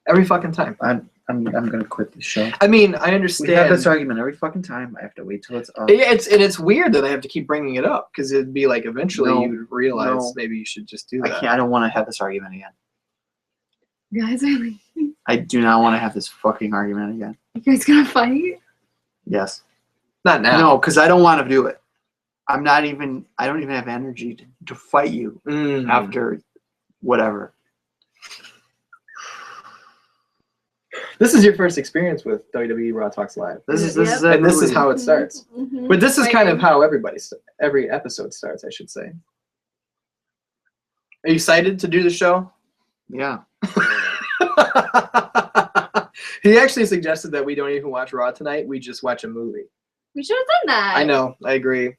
Every fucking time. I'm gonna quit this show. I mean, I understand. We have this argument every fucking time. I have to wait till it's up. Yeah, it's weird that I have to keep bringing it up because it'd be like eventually you'd realize maybe you should just do that. I don't want to have this argument again. Guys, I do not want to have this fucking argument again. You guys gonna fight? Yes. Not now. No, because I don't want to do it. I don't even have energy to fight you after whatever. This is your first experience with WWE Raw Talks Live. This is how it starts. But this is kind of how every episode starts, I should say. Are you excited to do the show? Yeah. He actually suggested that we don't even watch Raw tonight. We just watch a movie. We should have done that. I know. I agree.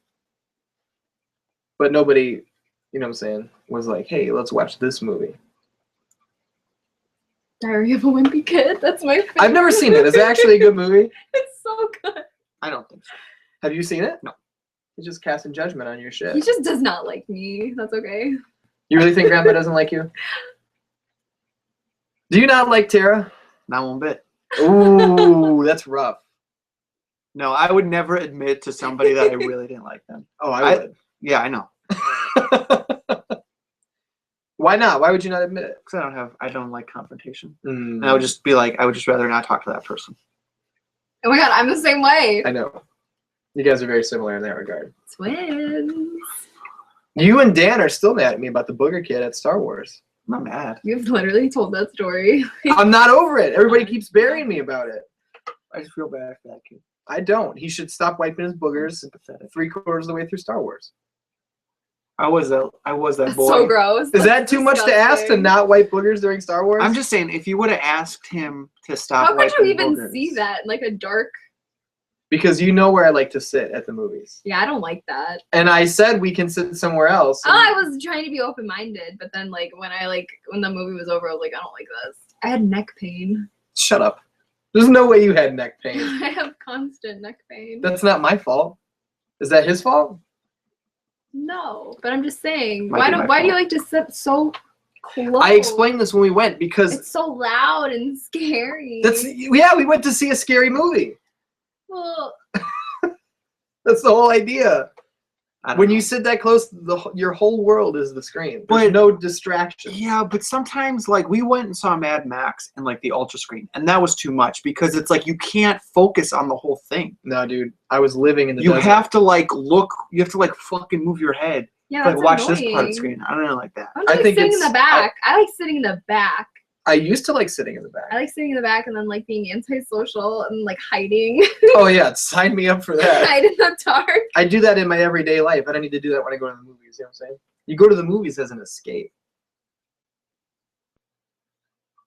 But nobody, you know what I'm saying, was like, hey, let's watch this movie. Diary of a Wimpy Kid. That's my favorite. I've never seen it. Is it actually a good movie? It's so good. I don't think so. Have you seen it? No. He's just casting judgment on your shit. He just does not like me. That's okay. You really think Grandpa doesn't like you? Do you not like Tara? Not one bit. Ooh, that's rough. No, I would never admit to somebody that I really didn't like them. Oh, I would. Yeah, I know. Why not? Why would you not admit it? Because I don't like confrontation. And I would just be like, I would just rather not talk to that person. Oh my god, I'm the same way. I know. You guys are very similar in that regard. Twins. You and Dan are still mad at me about the booger kid at Star Wars. I'm not mad. You've literally told that story. I'm not over it. Everybody keeps burying me about it. I just feel bad for that kid. I don't. He should stop wiping his boogers 3/4 of the way through Star Wars. I was that boy. So gross. Is that too much to ask to not wipe boogers during Star Wars? I'm just saying, if you would have asked him to stop how could you even boogers, see that? Like a dark... Because you know where I like to sit at the movies. Yeah, I don't like that. And I said we can sit somewhere else. Oh, I was trying to be open-minded, but then when the movie was over, I was like, I don't like this. I had neck pain. Shut up. There's no way you had neck pain. I have constant neck pain. That's not my fault. Is that his fault? No, but I'm just saying. Why do you like to sit so close? I explained this when we went because it's so loud and scary. We went to see a scary movie. Well, that's the whole idea. When know. you sit that close, your whole world is the screen. There's But no distraction. Yeah, but sometimes we went and saw Mad Max in the ultra screen, and that was too much because it's you can't focus on the whole thing. No, dude, I was living in the You desert. have to look. You have to fucking move your head. yeah, that's watch annoying. this part of the screen. I don't know like that. I think sitting in it's- the back. I like sitting in the back. I used to like sitting in the back. I like sitting in the back and then being antisocial and hiding. Oh yeah, sign me up for that. Hide in the dark. I do that in my everyday life. I don't need to do that when I go to the movies. You know what I'm saying? You go to the movies as an escape.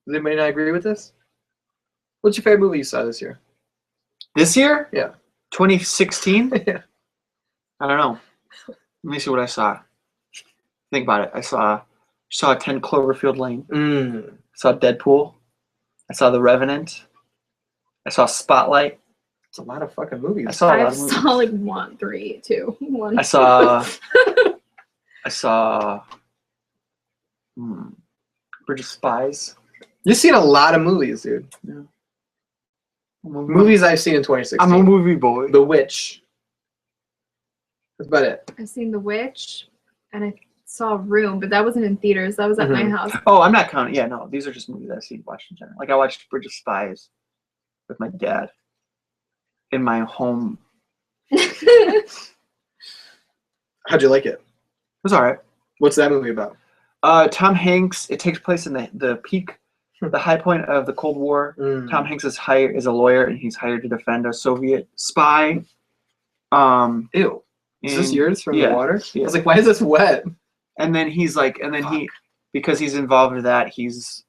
Does anybody not agree with this? What's your favorite movie you saw this year? This year? Yeah. 2016? Yeah. I don't know. Let me see what I saw. Think about it. I saw 10 Cloverfield Lane. I saw Deadpool. I saw The Revenant. I saw Spotlight. It's a lot of fucking movies. I saw 1, 3, 2, 1. I saw Bridge of Spies. You've seen a lot of movies, dude. Yeah. Movies I've seen in 2016. I'm a movie boy. The Witch. That's about it. I've seen The Witch, and I saw Room, but that wasn't in theaters. That was at my house. Oh, I'm not counting. Yeah, no, these are just movies I've seen watched in general. I watched Bridge of Spies with my dad in my home. How'd you like it? It was all right. What's that movie about? Tom Hanks. It takes place in the peak, the high point of the Cold War. Tom Hanks is a lawyer, and he's hired to defend a Soviet spy. Ew. Is this yours from the water? Yeah. I was like, why is this wet? And then because he's involved in that, he's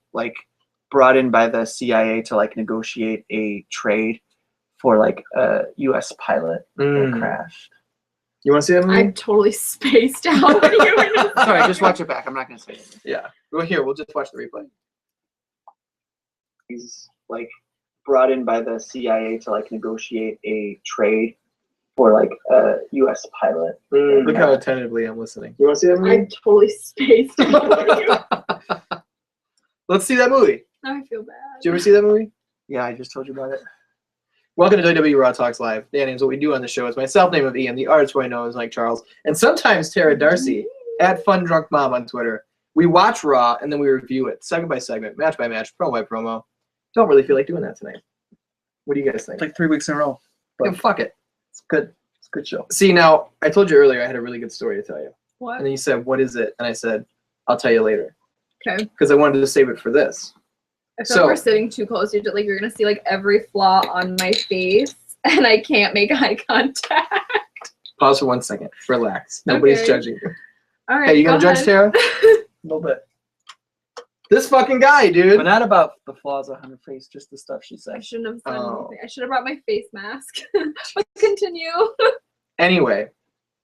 brought in by the CIA to negotiate a trade for a U.S. pilot that crashed. You want to see that movie? I totally spaced out when you were just Sorry, just watch it back. I'm not gonna say it. Yeah. Well, here, we'll just watch the replay. He's brought in by the CIA to negotiate a trade for a U.S. pilot. Look how attentively I'm listening. You want to see that movie? I totally spaced out. Let's see that movie. Now I feel bad. Did you ever see that movie? Yeah, I just told you about it. Welcome to WWE Raw Talks Live. Dan names what we do on the show is myself, name of Ian, the artist I know is Mike Charles, and sometimes Tara Darcy at Fun Drunk Mom on Twitter. We watch Raw and then we review it segment by segment, match by match, promo by promo. Don't really feel like doing that tonight. What do you guys think? It's like 3 weeks in a row. But Yeah, fuck it. it's good. It's a good show. See, now I told you earlier I had a really good story to tell you, What? and then you said, "What is it?" And I said, "I'll tell you later," Okay. because I wanted to save it for this. I feel So- like we're sitting too close. You're gonna see like every flaw on my face, and I can't make eye contact. Pause for 1 second. Relax. Nobody's Okay. judging you. All right. Hey, you go gonna judge ahead. Tara? A little bit. This fucking guy, dude. But not about the flaws on her face, just the stuff she I said. shouldn't have said Oh. anything. I should have brought my face mask. But continue. Anyway,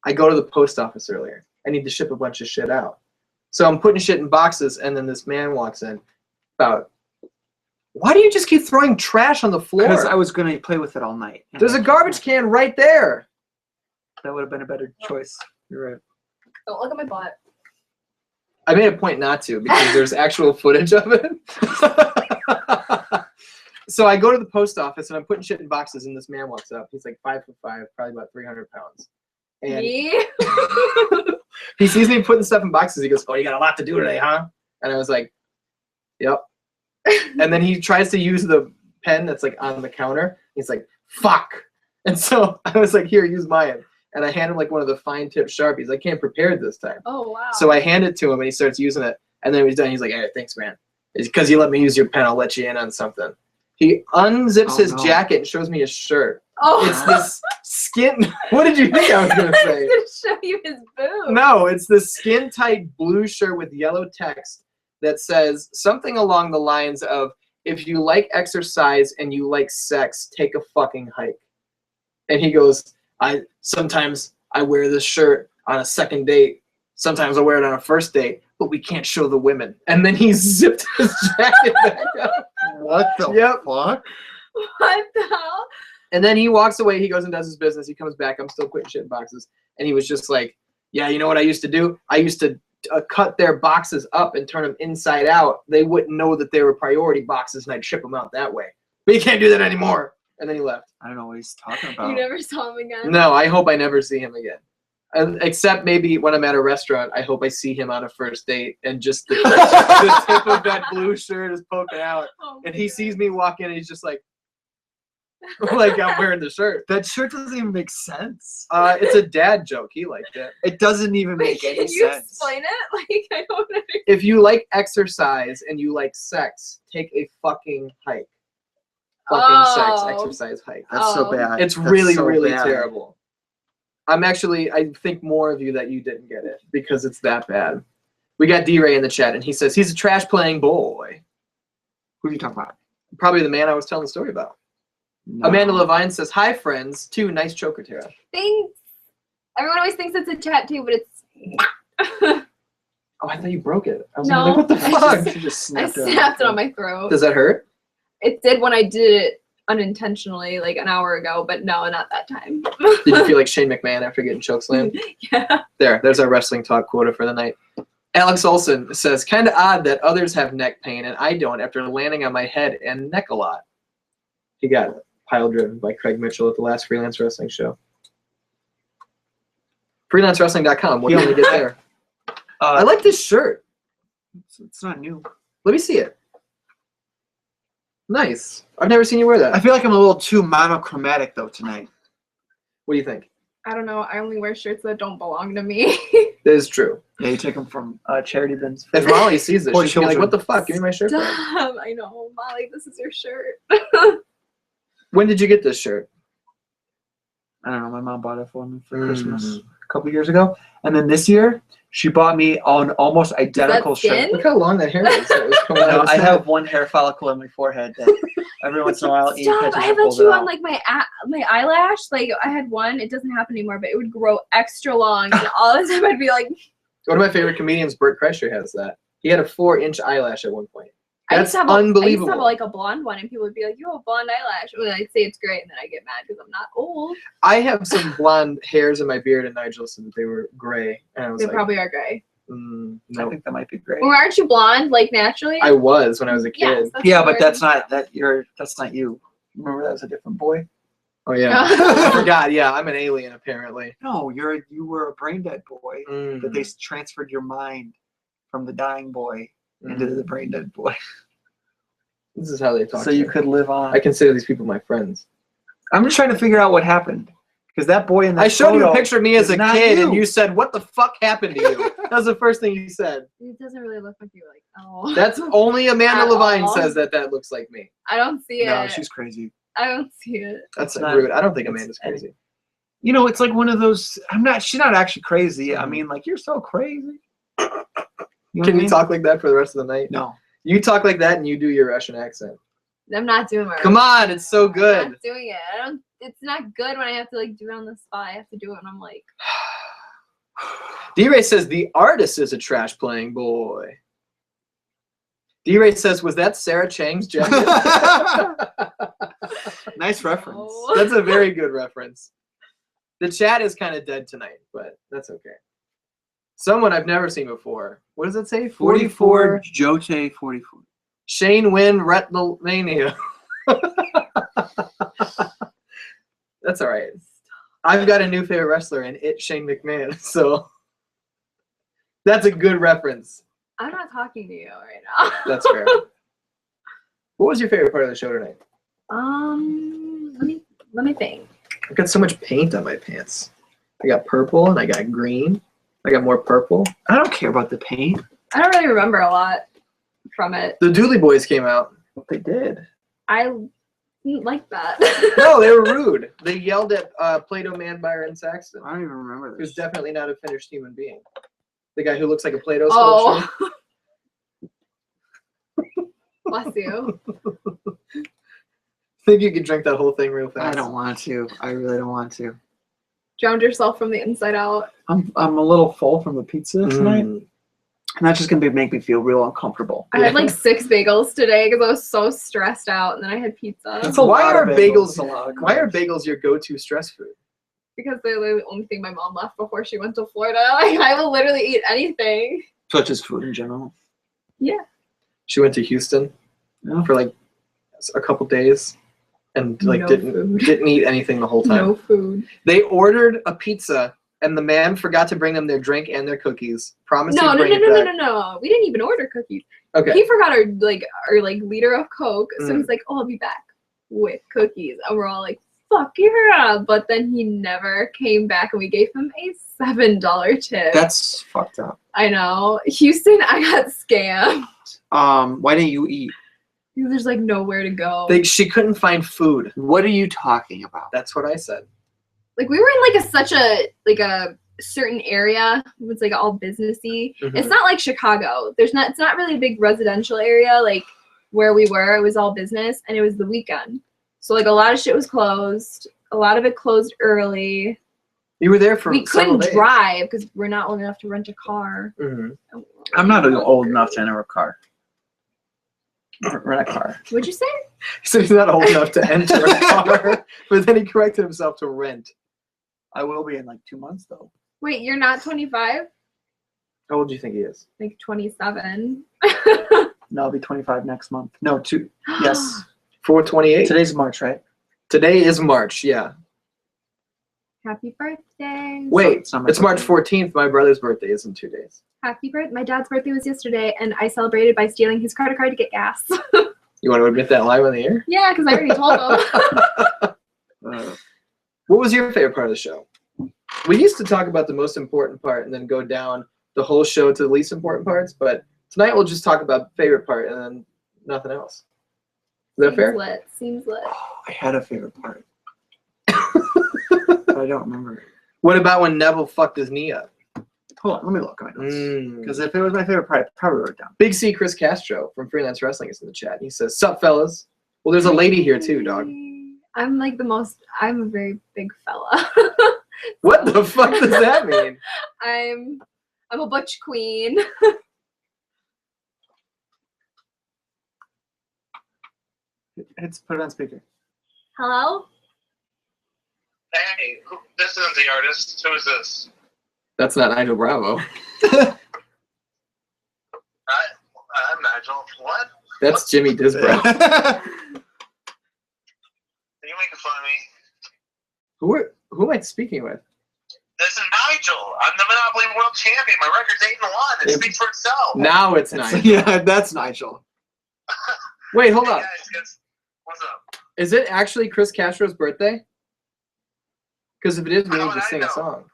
I go to the post office earlier. I need to ship a bunch of shit out. So I'm putting shit in boxes, and then this man walks in. About, why do you just keep throwing trash on the floor? Because I was going to play with it all night. and There's I a can't. garbage can right there. That would have been a better choice. You're right. Don't look at my butt. I made a point not to because there's actual footage of it. So I go to the post office and I'm putting shit in boxes, and this man walks up. He's like 5'5", probably about 300 pounds. And Me? he sees me putting stuff in boxes. He goes, "Oh, you got a lot to do today, huh?" And I was like, "Yep." And then he tries to use the pen that's like on the counter. He's like, "Fuck." And so I was like, "Here, use mine." And I hand him like one of the fine tip Sharpies. I came prepared this time. Oh wow. So I hand it to him and he starts using it. And then when he's done, he's like, "Hey, thanks, man. It's because you let me use your pen, I'll let you in on something." He unzips Oh, his no. jacket and shows me his shirt. Oh. It's this skin. What did you think I was going to I say? was gonna show you his boob. No, it's this skin-tight blue shirt with yellow text that says something along the lines of, "If you like exercise and you like sex, take a fucking hike." And he goes, sometimes I wear this shirt on a second date. Sometimes I wear it on a first date, but we can't show the women." And then he zipped his jacket back up. What the Yep. fuck? What the hell? And then he walks away. He goes and does his business. He comes back. I'm still putting shit in boxes. And he was just like, "Yeah, you know what I used to do? I used to cut their boxes up and turn them inside out. They wouldn't know that they were priority boxes, and I'd ship them out that way. But you can't do that anymore." And then he left. I don't know what he's talking You about. never saw him again. No, I hope I never see him again. Except maybe when I'm at a restaurant, I hope I see him on a first date and just the tip of that blue shirt is poking out. Oh, And he my sees me walk in and he's just like I'm wearing the shirt. That shirt doesn't even make sense. It's a dad joke. He liked it. It doesn't even Wait, make any can you sense. explain it? Like I don't understand. If you like exercise and you like sex, take a fucking hike. Fucking sex, Oh. exercise hike. That's so Oh. bad. It's That's really, so really bad. terrible. I think more of you that you didn't get it because it's that bad. We got D-Ray in the chat, and he says he's a trash playing boy. Who are you talking about? Probably the man I was telling the story about. No. Amanda Levine says, "Hi, friends. 2 nice choker, Tara." Thanks. Everyone always thinks it's a tattoo, but it's. Oh, I thought you broke it. I was No. like, what the I fuck? She just I snapped it. snapped it on my throat. Does that hurt? It did when I did it unintentionally, like an hour ago, but no, not that time. Did you feel like Shane McMahon after getting chokeslammed? Yeah. There's our wrestling talk quota for the night. Alex Olson says, "Kind of odd that others have neck pain and I don't after landing on my head and neck a lot." He got pile driven by Craig Mitchell at the last freelance wrestling show. Freelancewrestling.com. What do you want to get there? I like this shirt. It's not new. Let me see it. Nice. I've never seen you wear that. I feel like I'm a little too monochromatic though tonight. What do you think? I don't know. I only wear shirts that don't belong to me. That is true. Yeah, you take them from charity bins. If Molly sees this, Poor she's gonna be like, children. "What the fuck? Give me my shirt back." Stop. I know, Molly. This is your shirt. When did you get this shirt? I don't know. My mom bought it for me for Mm. Christmas a couple years ago, and then this year she bought me an almost identical skin? shirt. Look how long that hair is. That was coming out No, of his I head. have one hair follicle on my forehead that every once in a while Ian Stop! catches I and have that pulls too it on out. like my eyelash. Like I had one. It doesn't happen anymore, but it would grow extra long, and all the time I'd be like, One of my favorite comedians, Bert Kreischer, has that. He had a 4-inch eyelash at one point. I That's used to have I used unbelievable. to have like a blonde one, and people would be like, "You have a blonde eyelash," and I'd say it's great, and then I get mad because I'm not old. I have some blonde hairs in my beard, and Nigel said that they were gray, and I was They like, probably are gray. I No, think that might be great. Or aren't you blonde, like naturally? I was when I was a kid. Yes, Yeah, but weird. that's not that's not you. Remember that was a different boy? Oh yeah, I forgot. Yeah, I'm an alien apparently. No, you were a brain dead boy. That they transferred your mind from the dying boy into the brain dead boy. This is how they talk. So you could live on. I consider these people my friends. I'm just trying to figure out what happened. Because that boy in that I showed you a photo picture of me as is a not kid, you. and you said, "What the fuck happened to you?" That was the first thing you said. It doesn't really look like you. Like, oh. That's only Amanda At Levine all. says that looks like me. I don't see it. No, she's crazy. I don't see it. That's It's not- rude. I don't think it's- Amanda's crazy. You know, it's like one of those. She's not actually crazy. I mean, like, you're so crazy. You know what I Can you mean? talk like that for the rest of the night? No. You talk like that, and you do your Russian accent. I'm not doing my. Come on, it's so I'm good. not doing it. I don't. It's not good when I have to like do it on the spot. I have to do it, and I'm like. D-Ray says the artist is a trash playing boy. D-Ray says, was that Sarah Chang's jacket? Nice reference. Oh. That's a very good reference. The chat is kind of dead tonight, but that's okay. Someone I've never seen before. What does it say? 44 Jote 44. Shane Wynn Retnalmania. That's all right. I've got a new favorite wrestler, and it's Shane McMahon. So that's a good reference. I'm not talking to you right now. That's fair. What was your favorite part of the show tonight? Let me think. I've got so much paint on my pants. I got purple and I got green. I got more purple. I don't care about the paint. I don't really remember a lot from it. The Dooley Boys came out. They did. I didn't like that. No, they were rude. They yelled at Play-Doh Man Byron Saxton, I don't even remember who's this. definitely not a finished human being. The guy who looks like a Play-Doh Oh. sculpture. Bless you. I think you could drink that whole thing real fast. I don't want to. I really don't want to. Drowned yourself from the inside out. I'm a little full from the pizza tonight, and that's just gonna make me feel real uncomfortable. I had like 6 bagels today because I was so stressed out, and then I had pizza. That's a Why lot are of bagels? That's a lot of Why are carbs. bagels your go-to stress food? Because they're the only thing my mom left before she went to Florida. Like, I will literally eat anything. Such as food in general. Yeah. She went to Houston Yeah. for like a couple days, and like No didn't food. eat anything the whole time. No food. They ordered a pizza, and the man forgot to bring them their drink and their cookies. Promised No. he'd bring it back. No. We didn't even order cookies. Okay. He forgot our liter of Coke, so Mm. he's like, "Oh, I'll be back with cookies," and we're all like, "Fuck yeah!" But then he never came back, and we gave him a $7 tip. That's fucked up. I know. Houston, I got scammed. Why didn't you eat? Because there's like nowhere to go. She couldn't find food. What are you talking about? That's what I said. Like we were in like such a certain area. It's like all businessy. Mhm. It's not like Chicago. It's not really a big residential area like where we were. It was all business, and it was the weekend. So like a lot of shit was closed. A lot of it closed early. You were there for We several couldn't days. drive because we're not old enough to rent a car. Mhm. I'm not old enough to enter a car. Rent a car. What'd you say? So he's not old enough to enter a car, but then he corrected himself to rent. I will be in like 2 months though. Wait, you're not 25? How old do you think he is? Like 27? No, I'll be 25 next month. No, 2. Yes. 4/28. Today's March, right? Today is March. Yeah. Happy birthday. Wait, It's not my it's March birthday. 14th. My brother's birthday is in 2 days. Happy birthday. My dad's birthday was yesterday, and I celebrated by stealing his credit card to get gas. You want to admit that live on the air? Yeah, because I already told him. What was your favorite part of the show? We used to talk about the most important part and then go down the whole show to the least important parts, but tonight we'll just talk about favorite part and then nothing else. Is that fair? Seems lit. I had a favorite part, but I don't remember it. What about when Neville fucked his knee up? Hold on, let me look at my notes. Mm. Because if it was my favorite part, I probably wrote it down. Big C Chris Castro from Freelance Wrestling is in the chat. He says, "Sup, fellas?" Well, there's a lady here too, dog. I'm a very big fella. What the fuck does that mean? I'm a butch queen. Let's put it on speaker. Hello? Hey, this isn't the artist. Who is this? That's not Nigel Bravo. That's Jimmy Disbrow. Are you making fun of me? Who am I speaking with? This is Nigel. I'm the Monopoly World Champion. My record's 8-1. It speaks for itself. Now it's Nigel. Yeah, that's Nigel. Wait, hold up. Hey guys, what's up? Is it actually Chris Castro's birthday? Because if it is, we How need would to I sing know? a song.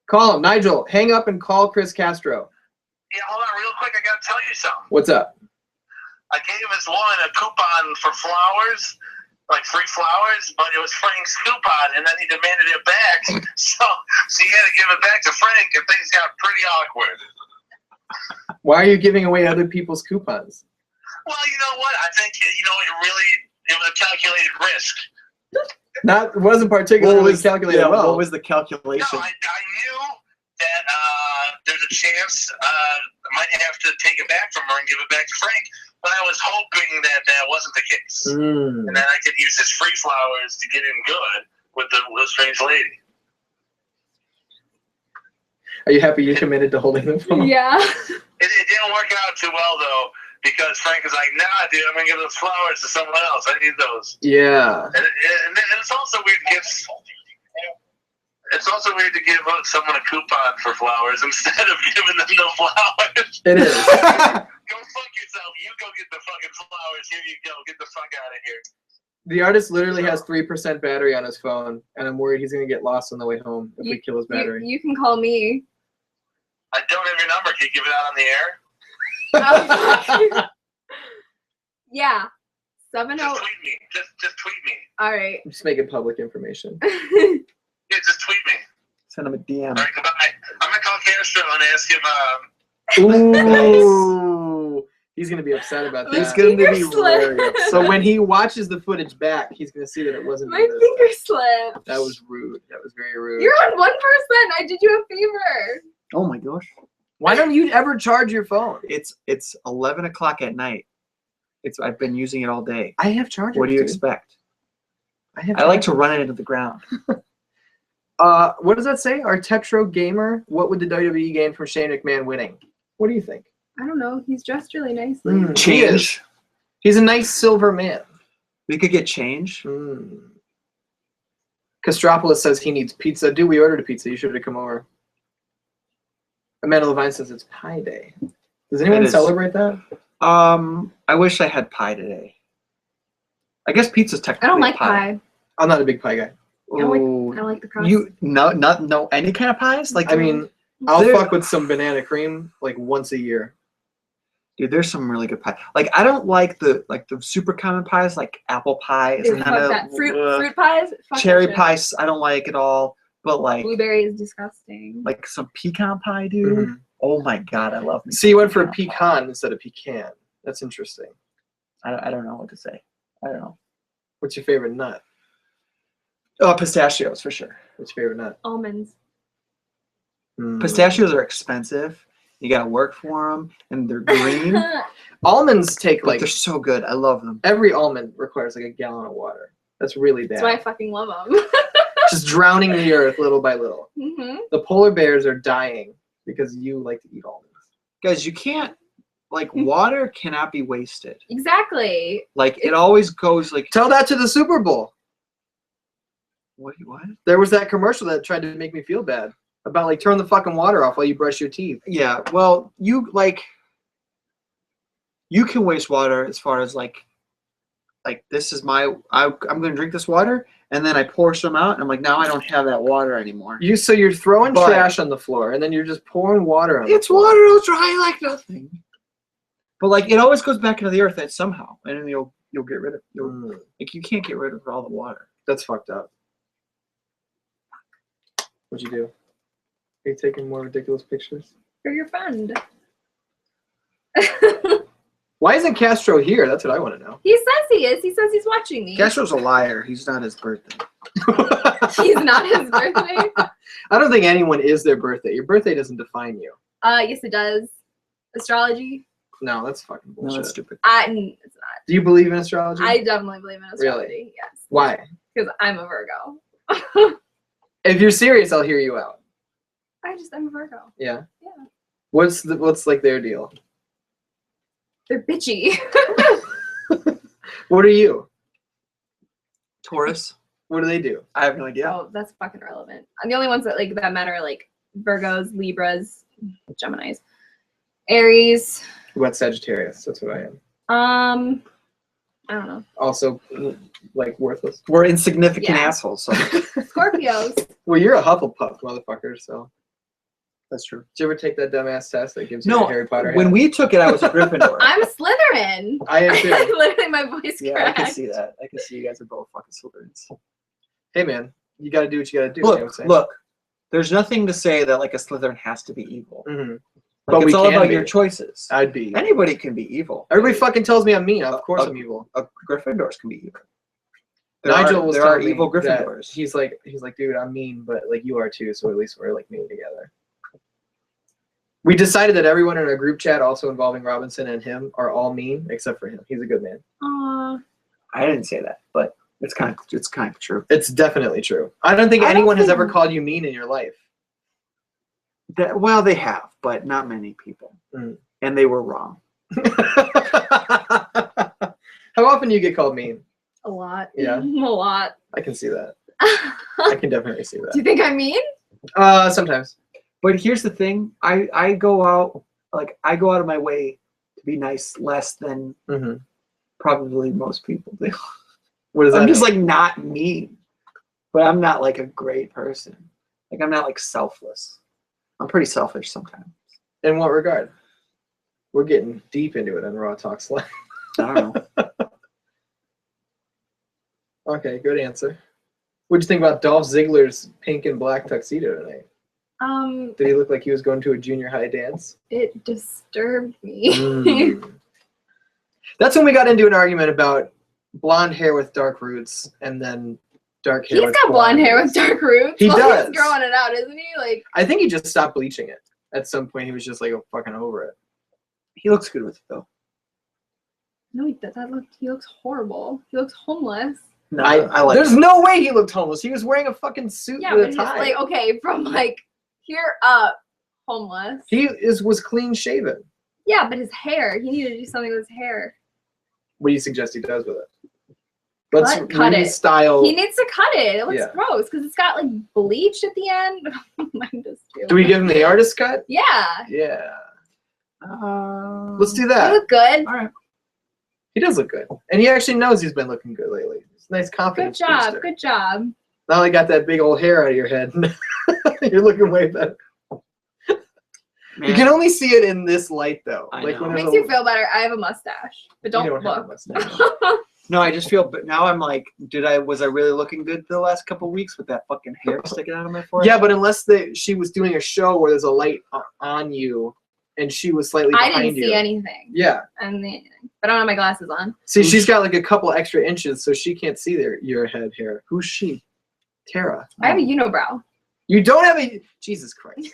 Call him. Nigel, hang up and call Chris Castro. Yeah, hold on real quick. I got to tell you something. What's up? I gave this woman a coupon for flowers, like free flowers, but it was Frank's coupon, and then he demanded it back. So she had to give it back to Frank, and things got pretty awkward. Why are you giving away other people's coupons? Well, you know what? I think, it was a calculated risk. It wasn't particularly calculated well. What was the No, calculation? I knew that there's a chance I might have to take it back from her and give it back to Frank, but I was hoping that that wasn't the case. Mm. And then I could use his free flowers to get him good with the strange lady. Are you happy you committed to holding the phone? Yeah. It didn't work out too well, though, because Frank was like, nah, dude, I'm going to give those flowers to someone else. I need those. Yeah. And it's also weird gifts. It's also weird to give someone a coupon for flowers instead of giving them the flowers. It is. Go fuck yourself. You go get the fucking flowers. Here you go. Get the fuck out of here. The artist literally has 3% battery on his phone, and I'm worried he's going to get lost on the way home if we kill his battery. You can call me. I don't have your number. Can you give it out on the air? Yeah. 70. Just tweet me. Just tweet me. All right. I'm just making public information. Yeah, just tweet me. Send him a DM. All right, goodbye. I'm going to call Castro and ask him, Ooh. He's going to be upset about that. He's going to be Finger slip. very upset. So when he watches the footage back, he's going to see that it wasn't My me this finger time. slipped. That was rude. That was very rude. You're on 1%. I did you a favor. Oh my gosh. Why don't you ever charge your phone? It's 11 o'clock at night. I've been using it all day. I have chargers. What do you dude. expect? I like to run it into the ground. What does that say? Our Tetro Gamer. What would the WWE gain from Shane McMahon winning? What do you think? I don't know. He's dressed really nicely. Mm, he is. Change. He's a nice silver man. We could get change. Mm. Kastropoulos says he needs pizza. Dude, we ordered a pizza. You should have come over. Amanda Levine says it's Pie Day. Does anyone It is. celebrate that? I wish I had pie today. I guess pizza's technically I don't a like pie. I'm not a big pie guy. I don't Ooh. like the crust. You no any kind of pies? Like I mean, I'll There- fuck with some banana cream like once a year. dude, there's some really good pie. Like I don't like the super common pies like apple pie. Dude, Isn't fuck that that. Fruit pies? Fuck cherry that shit. pies? I don't like at all. But like Blueberry is disgusting. like some pecan pie, dude. Mhm. Oh my god, I love me. See, you went for a pecan instead of pecan. That's interesting. I don't know what to say. I don't know. What's your favorite nut? Oh, pistachios for sure. What's your favorite nut? Almonds. Mm. Pistachios are expensive. You gotta work for them, and they're green. Almonds take But like they're so good. I love them. every almond requires like a gallon of water. That's really bad. That's why I fucking love them. Just drowning the earth little by little. hmm The polar bears are dying because you like to eat almonds. Guys, you can't water cannot be wasted. Exactly. Like it always goes like Tell that to the Super Bowl. what? There was that commercial that tried to make me feel bad about like turn the fucking water off while you brush your teeth. Yeah, well, you can waste water as far as like this is I'm gonna drink this water and then I pour some out and I'm like now I don't have that water anymore. So you're throwing But- trash on the floor and then you're just pouring water on It's the floor. water, it'll dry like nothing. But like it always goes back into the earth somehow, and then you'll get rid of Mm, like you can't get rid of all the water. that's fucked up. What'd you do? Are you taking more ridiculous pictures? For your friend. Why isn't Castro here? That's what I want to know. He says he is. He says he's watching me. Castro's a liar. He's not his birthday. He's not his birthday. I don't think anyone is their birthday. Your birthday doesn't define you. Yes, it does. Astrology. No, that's fucking No, bullshit. that's stupid. It's not. Do you believe in astrology? I definitely believe in astrology. Yes. Why? Because I'm a Virgo. If you're serious, I'll hear you out. I'm a Virgo. Yeah. Yeah. What's like their deal? They're bitchy. What are you? Taurus. What do they do? I have no idea. Oh, that's fucking relevant. And the only ones that like that matter are like Virgos, Libras, Geminis, Aries. What Sagittarius? That's what I am. I don't know. Also, like worthless. We're insignificant Yeah. assholes. So Scorpios. Well, you're a Hufflepuff, motherfucker. So, that's true. did you ever take that dumbass test that gives you No, a Harry Potter? when hat? we took it, I was a Gryffindor. I'm a Slytherin. I am too. Literally, my voice Yeah, cracked. I can see that. I can see you guys are both fucking Slytherins. Hey, man, you got to do what you got to do. you know what I'm Look, saying? look. There's nothing to say that like a Slytherin has to be evil. Mhm. Like, But it's we all can about be. your choices. I'd be. Anybody can be evil. Everybody fucking tells me I'm mean. Of course I'm evil. Gryffindors can be evil. Nigel was there are telling me evil that Gryffindors. he's like, dude, I'm mean, but like you are too. So at least we're like mean together. We decided that everyone in our group chat, also involving Robinson and him, are all mean except for him. He's a good man. Aw. I didn't say that, but it's kind of true. It's definitely true. I don't think I don't anyone has think- ever called you mean in your life. Well, they have, but not many people, and they were wrong. How often do you get called mean? A lot. Yeah. A lot. I can see that. I can definitely see Do that. you think I'm mean? Sometimes. But here's the thing: I go out of my way to be nice less than Mm-hmm. probably most people do. What does that I'm just mean? like not mean, but I'm not like a great person. Like I'm not like selfless. I'm pretty selfish sometimes. In what regard? We're getting deep into it on Raw Talk Slam. I don't know. Okay, good answer. What'd you think about Dolph Ziggler's pink and black tuxedo tonight? Did he look like he was going to a junior high dance? It disturbed me. Mm. That's when we got into an argument about blonde hair with dark roots and then dark hair. He's with got blonde hair with roots. dark roots. He Well, does. He's growing it out, isn't he? Like, I think he just stopped bleaching it. At some point, he was just like, oh, fucking over it. He looks good with it though. no, he looks horrible. He looks homeless. No, I like. There's no way he looked homeless. He was wearing a fucking suit Yeah, with but a just tie. like, okay, from like here up, homeless. He was clean shaven. Yeah, but his hair. He needed to do something with his hair. What do you suggest he does with it? Let's Cut it. restyle. He needs to cut it. It looks Yeah. gross because it's got like bleach at the end. Mine does too. Do we give him the artist cut? Yeah. Yeah. Let's do You that. look good. All right. He does look good. And he actually knows he's been looking good lately. It's a nice Good confidence job. booster. Good job. Now only got that big old hair out of your head. You're looking way better. Man, You can only see it in this light, though. I Like know. when It there's makes you feel better. I have a mustache, but don't don't have a look. mustache. no, I just feel. But now I'm like, was I really looking good the last couple of weeks with that fucking hair sticking out of my forehead? Yeah, but unless she was doing a show where there's a light on you, and she was slightly I behind didn't you. see anything. Yeah. I didn't see anything. But I don't have my glasses on. See, she's got like a couple extra inches, so she can't see your head hair. Who's she? Tara. I have a unibrow. You don't have a. Jesus Christ.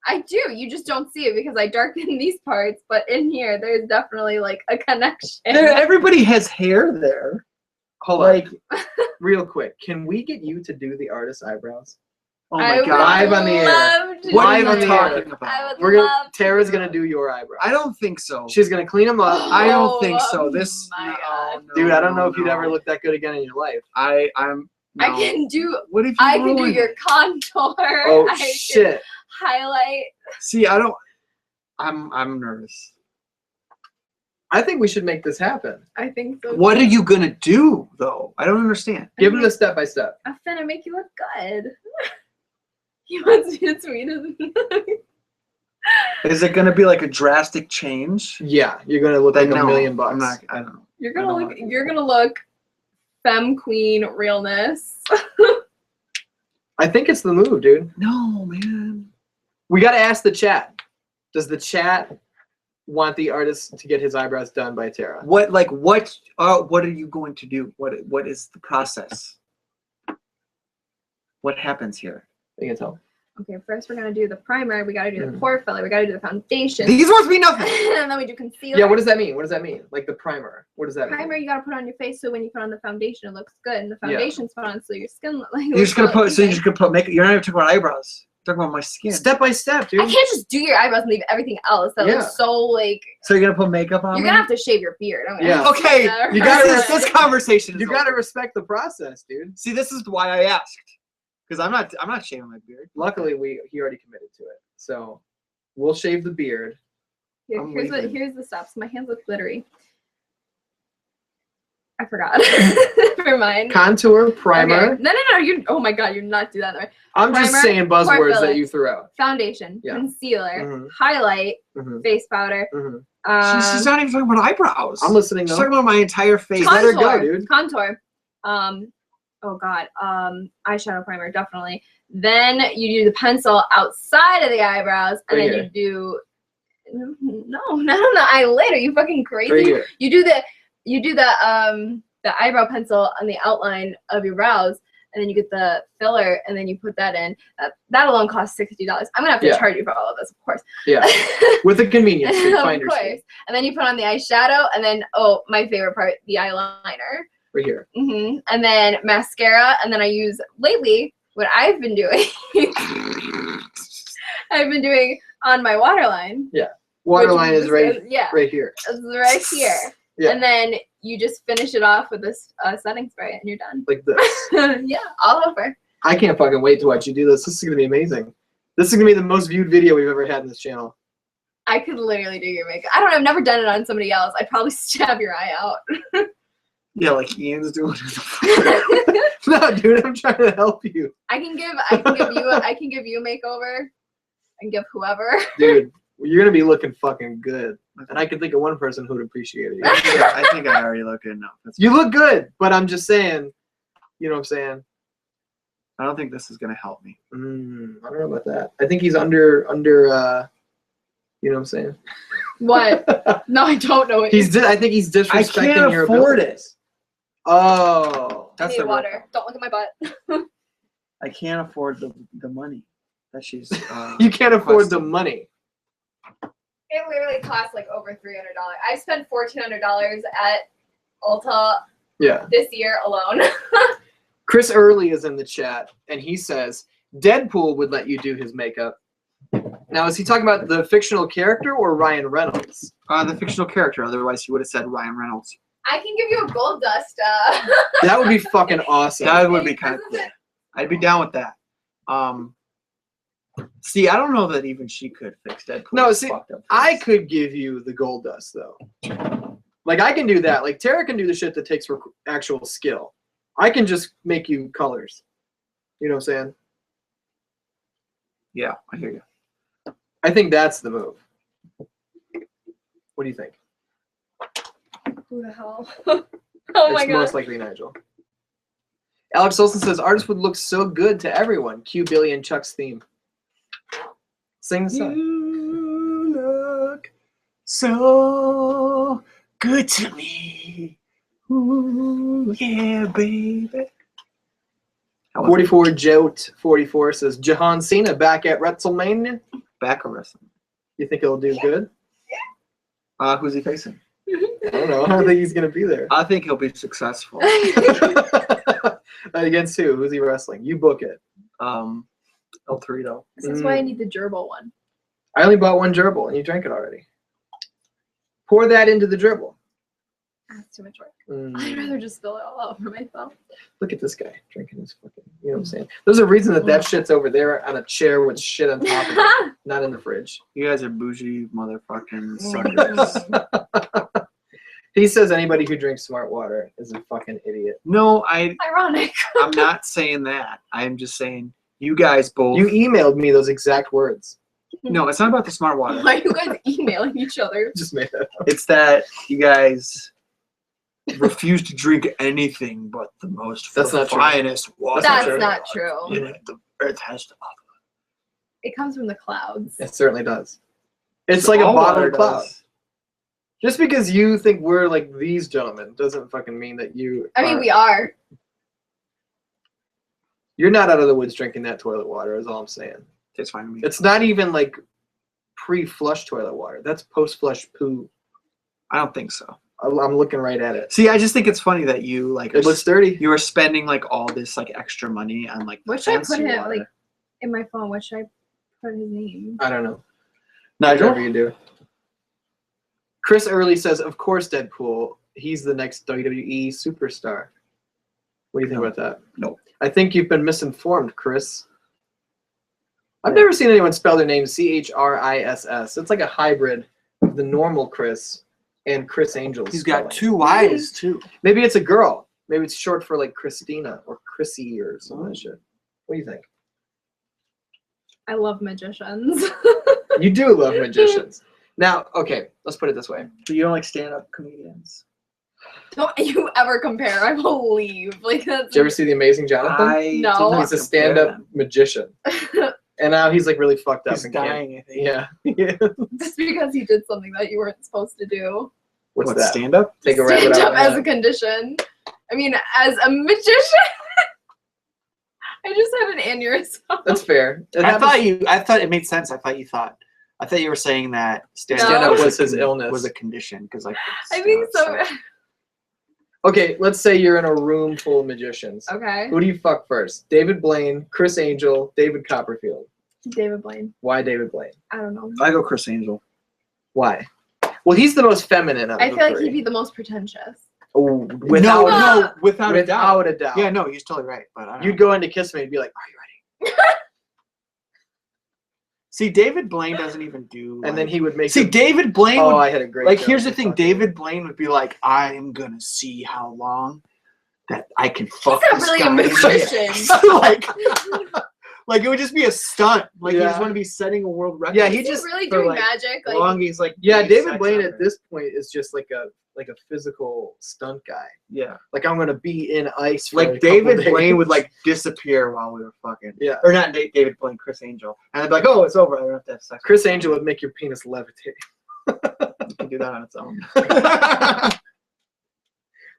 I do. You just don't see it because I darken these parts. But in here, there's definitely like a connection. Everybody has hair there. Hold Like, on. Real quick. Can we get you to do the artist eyebrows? oh I my would god. Live on the air. love to What are Live do on you the that. air. talking I about? would love to Tara's do gonna it. do your eyebrows. I don't think so. She's gonna clean them up. I don't think so. Oh This, my no, God. no, Dude, I don't know no, if you'd no. ever look that good again in your life. I'm. I no. can do. What if you I can do ruined your it? contour. Oh I can shit. highlight. See, I don't. I'm nervous. I think we should make this happen. I think so. What too. are you gonna do though? I don't understand. Give him the step by step. I'm finna make you look good. He wants me to tweet him. Is it gonna be like a drastic change? Yeah, you're gonna look like Then $1 no, million bucks. I'm not. I don't know. You're I gonna don't look. want to. You're gonna look femme queen realness. I think it's the move, dude. No, man. We gotta ask the chat. Does the chat want the artist to get his eyebrows done by Tara? What are you going to do? What is the process? What happens here? You can tell. Okay, first we're gonna do the primer. We gotta do the pore filler. We gotta do the foundation. These must be nothing. And then we do concealer. Yeah, what does that mean? What does that mean? Like the primer. What does that Primer mean? you gotta put on your face so when you put on the foundation it looks good, and the Yeah. foundation's put on so your skin like. You're just gonna put. So you're just gonna put makeup. You're not even talking about eyebrows. Talk about my skin. Step by step, dude. I can't just do your eyebrows and leave everything else. That looks so like. So you're gonna put makeup on? You're gonna have to shave your beard. I'm gonna Yeah. have to Okay, do that you right gotta- away. this conversation. You gotta respect the process, dude. See, this is why I asked, because I'm not shaving my beard. Luckily, he already committed to it, so we'll shave the beard. Here's the steps. My hands look glittery. I forgot. Never mind. Contour, primer. Okay. No. Oh my god, you're not do that. Right. I'm just Primer, saying buzzwords pore that filler. you threw out. Foundation, Yeah. concealer, Mhm. highlight, Mhm. face powder. Mhm. She's not even talking about eyebrows. I'm listening. She's Though. talking about my entire face. Let her go, Contour, dude. Contour. Oh god. Eyeshadow primer, definitely. Then you do the pencil outside of the eyebrows, and Right then you do. No. Eyelid. Are you fucking crazy? Right here. You do the eyebrow pencil on the outline of your brows, and then you get the filler, and then you put that in. That alone costs $60. I'm gonna have to Yeah. charge you for all of this, of course. Yeah, with the convenience fee, Of finder's course. fee. And then you put on the eyeshadow, and then my favorite part, the eyeliner. Right here. And then mascara, and then I use lately what I've been doing. I've been doing on my waterline. Waterline is right here. here. It's right here. Yeah. And then you just finish it off with this setting spray, and you're done. Like this. Yeah, all over. I can't fucking wait to watch you do this. This is gonna be amazing. This is gonna be the most viewed video we've ever had in this channel. I could literally do your makeup. I don't know. I've never done it on somebody else. I'd probably stab your eye out. Yeah, like Ian's doing. No, dude, I'm trying to help you. I can give you a makeover, and give whoever. Dude, you're gonna be looking fucking good. And I can think of one person who'd appreciate it. I think I already look good enough. You look good, but I'm just saying, you know what I'm saying? I don't think this is gonna help me. I don't know about that. I think he's under you know what I'm saying? What? No, I don't know. I think he's disrespecting I can't your afford abilities. Oh. I need water. Don't look at my butt. I can't afford the money that she's. You can't afford the requesting. money. It literally costs like over $300. I spent $1,400 at Ulta this year alone. Chris Early is in the chat, and he says Deadpool would let you do his makeup. Now, is he talking about the fictional character or Ryan Reynolds? The fictional character. Otherwise, he would have said Ryan Reynolds. I can give you a gold dust. That would be fucking awesome. That would be kind of cool. I'd be down with that. See, I don't know that even she could fix Deadpool. No, see, I could give you the gold dust though. Like I can do that. Like Tara can do the shit that takes actual skill. I can just make you colors. You know what I'm saying? Yeah, I hear you. I think that's the move. What do you think? Who the hell? Oh my It's god. most likely Nigel. Alex Olsen says artists would look so good to everyone. Cue Billy and Chuck's theme. Sing the song. You look so good to me. Ooh, yeah, baby. 44 Jote 44 says Jahan Cena back at WrestleMania. Back or wrestling? You think he'll do good? Who's he facing? I don't know. I don't think he's gonna be there. I think he'll be successful. Against who? Who's he wrestling? You book it. El Torito. This is why I need the gerbil one. I only bought one gerbil and you drank it already. Pour that into the gerbil. That's too much work. I'd rather just spill it all over myself. Look at this guy drinking his fucking, you know what I'm saying? There's a reason that shit's over there on a chair with shit on top of it, not in the fridge. You guys are bougie motherfucking suckers. He says anybody who drinks smart water is a fucking idiot. No, Ironic. I'm not saying that. I'm just saying you guys both. You emailed me those exact words. No, it's not about the smart water. Why are you guys emailing each other? Just made that up. It's that you guys refuse to drink anything but the most That's not true. finest water. That's true. not true. Yeah, the earth has to offer. It comes from the clouds. It certainly does. It's like a All water bottled cloud. does. Just because you think we're like these gentlemen doesn't fucking mean that you I mean, aren't. we are. You're not out of the woods drinking that toilet water is all I'm saying. It's fine with me. It's not even like pre-flush toilet water. That's post-flush poo. I don't think so. I'm looking right at it. See, I just think it's funny that you like It looks dirty. you are spending like all this like extra money on like What should I fancy put in it? water. Like in my phone. What should I put his name? I don't know. Nigel? Whatever you do. Chris Early says, of course, Deadpool. He's the next WWE superstar. What do you think about that? No. I think you've been misinformed, Chris. I've never seen anyone spell their name Chriss. It's like a hybrid of the normal Chris and Chris Angel's He's got spelling. 2 Y's, too. Maybe it's a girl. Maybe it's short for like Christina or Chrissy or some of that shit. What do you think? I love magicians. You do love magicians. Now, okay, let's put it this way. So you don't like stand-up comedians? Don't you ever compare? I believe. Like that's. Did you ever see The Amazing Jonathan? No. did not He's a compare stand-up them. magician. And now he's like really fucked up He's and can't. dying, I think. Yeah. Yeah. Just because he did something that you weren't supposed to do. What's What, that? stand-up? Take a rabbit Stand out. up as a condition. I mean, as a magician. I just had an aneurysm. That's fair. It I happens- thought it made sense. I thought you were saying that stand-up Stand-up was his illness. was a condition because like I think so. Okay, let's say you're in a room full of magicians. Okay. Who do you fuck first? David Blaine, Chris Angel, David Copperfield. David Blaine. Why David Blaine? I don't know. I go Chris Angel. Why? Well, he's the most feminine of I the feel like three. he'd be the most pretentious. Oh, No, without, no, without a doubt. without a doubt. Yeah, no, he's totally right. But I don't You'd know. go in to kiss me and be like, "Are you ready?" See, David Blaine doesn't even do. And then he would make. see him- David Blaine. Oh, would, I had a great. like, joke. here's the thing. Fuck. David Blaine would be like, "I'm gonna see how long that I can fuck He's this not really guy." a magician. like it would just be a stunt. Like you Yeah. just want to be setting a world record. Yeah, He he just just really for, doing like, magic. Like long he's like. Yeah, gay David sex Blaine out at of it. this point is just like a physical stunt guy. Yeah. Like I'm gonna be in ice. For Like a couple David days. Blaine would like disappear while we were fucking. Yeah. Or not David Blaine, Chris Angel, and I'd be like, "Oh, it's over. I don't have to have sex." Chris Angel would make your penis levitate. You can do that on its own.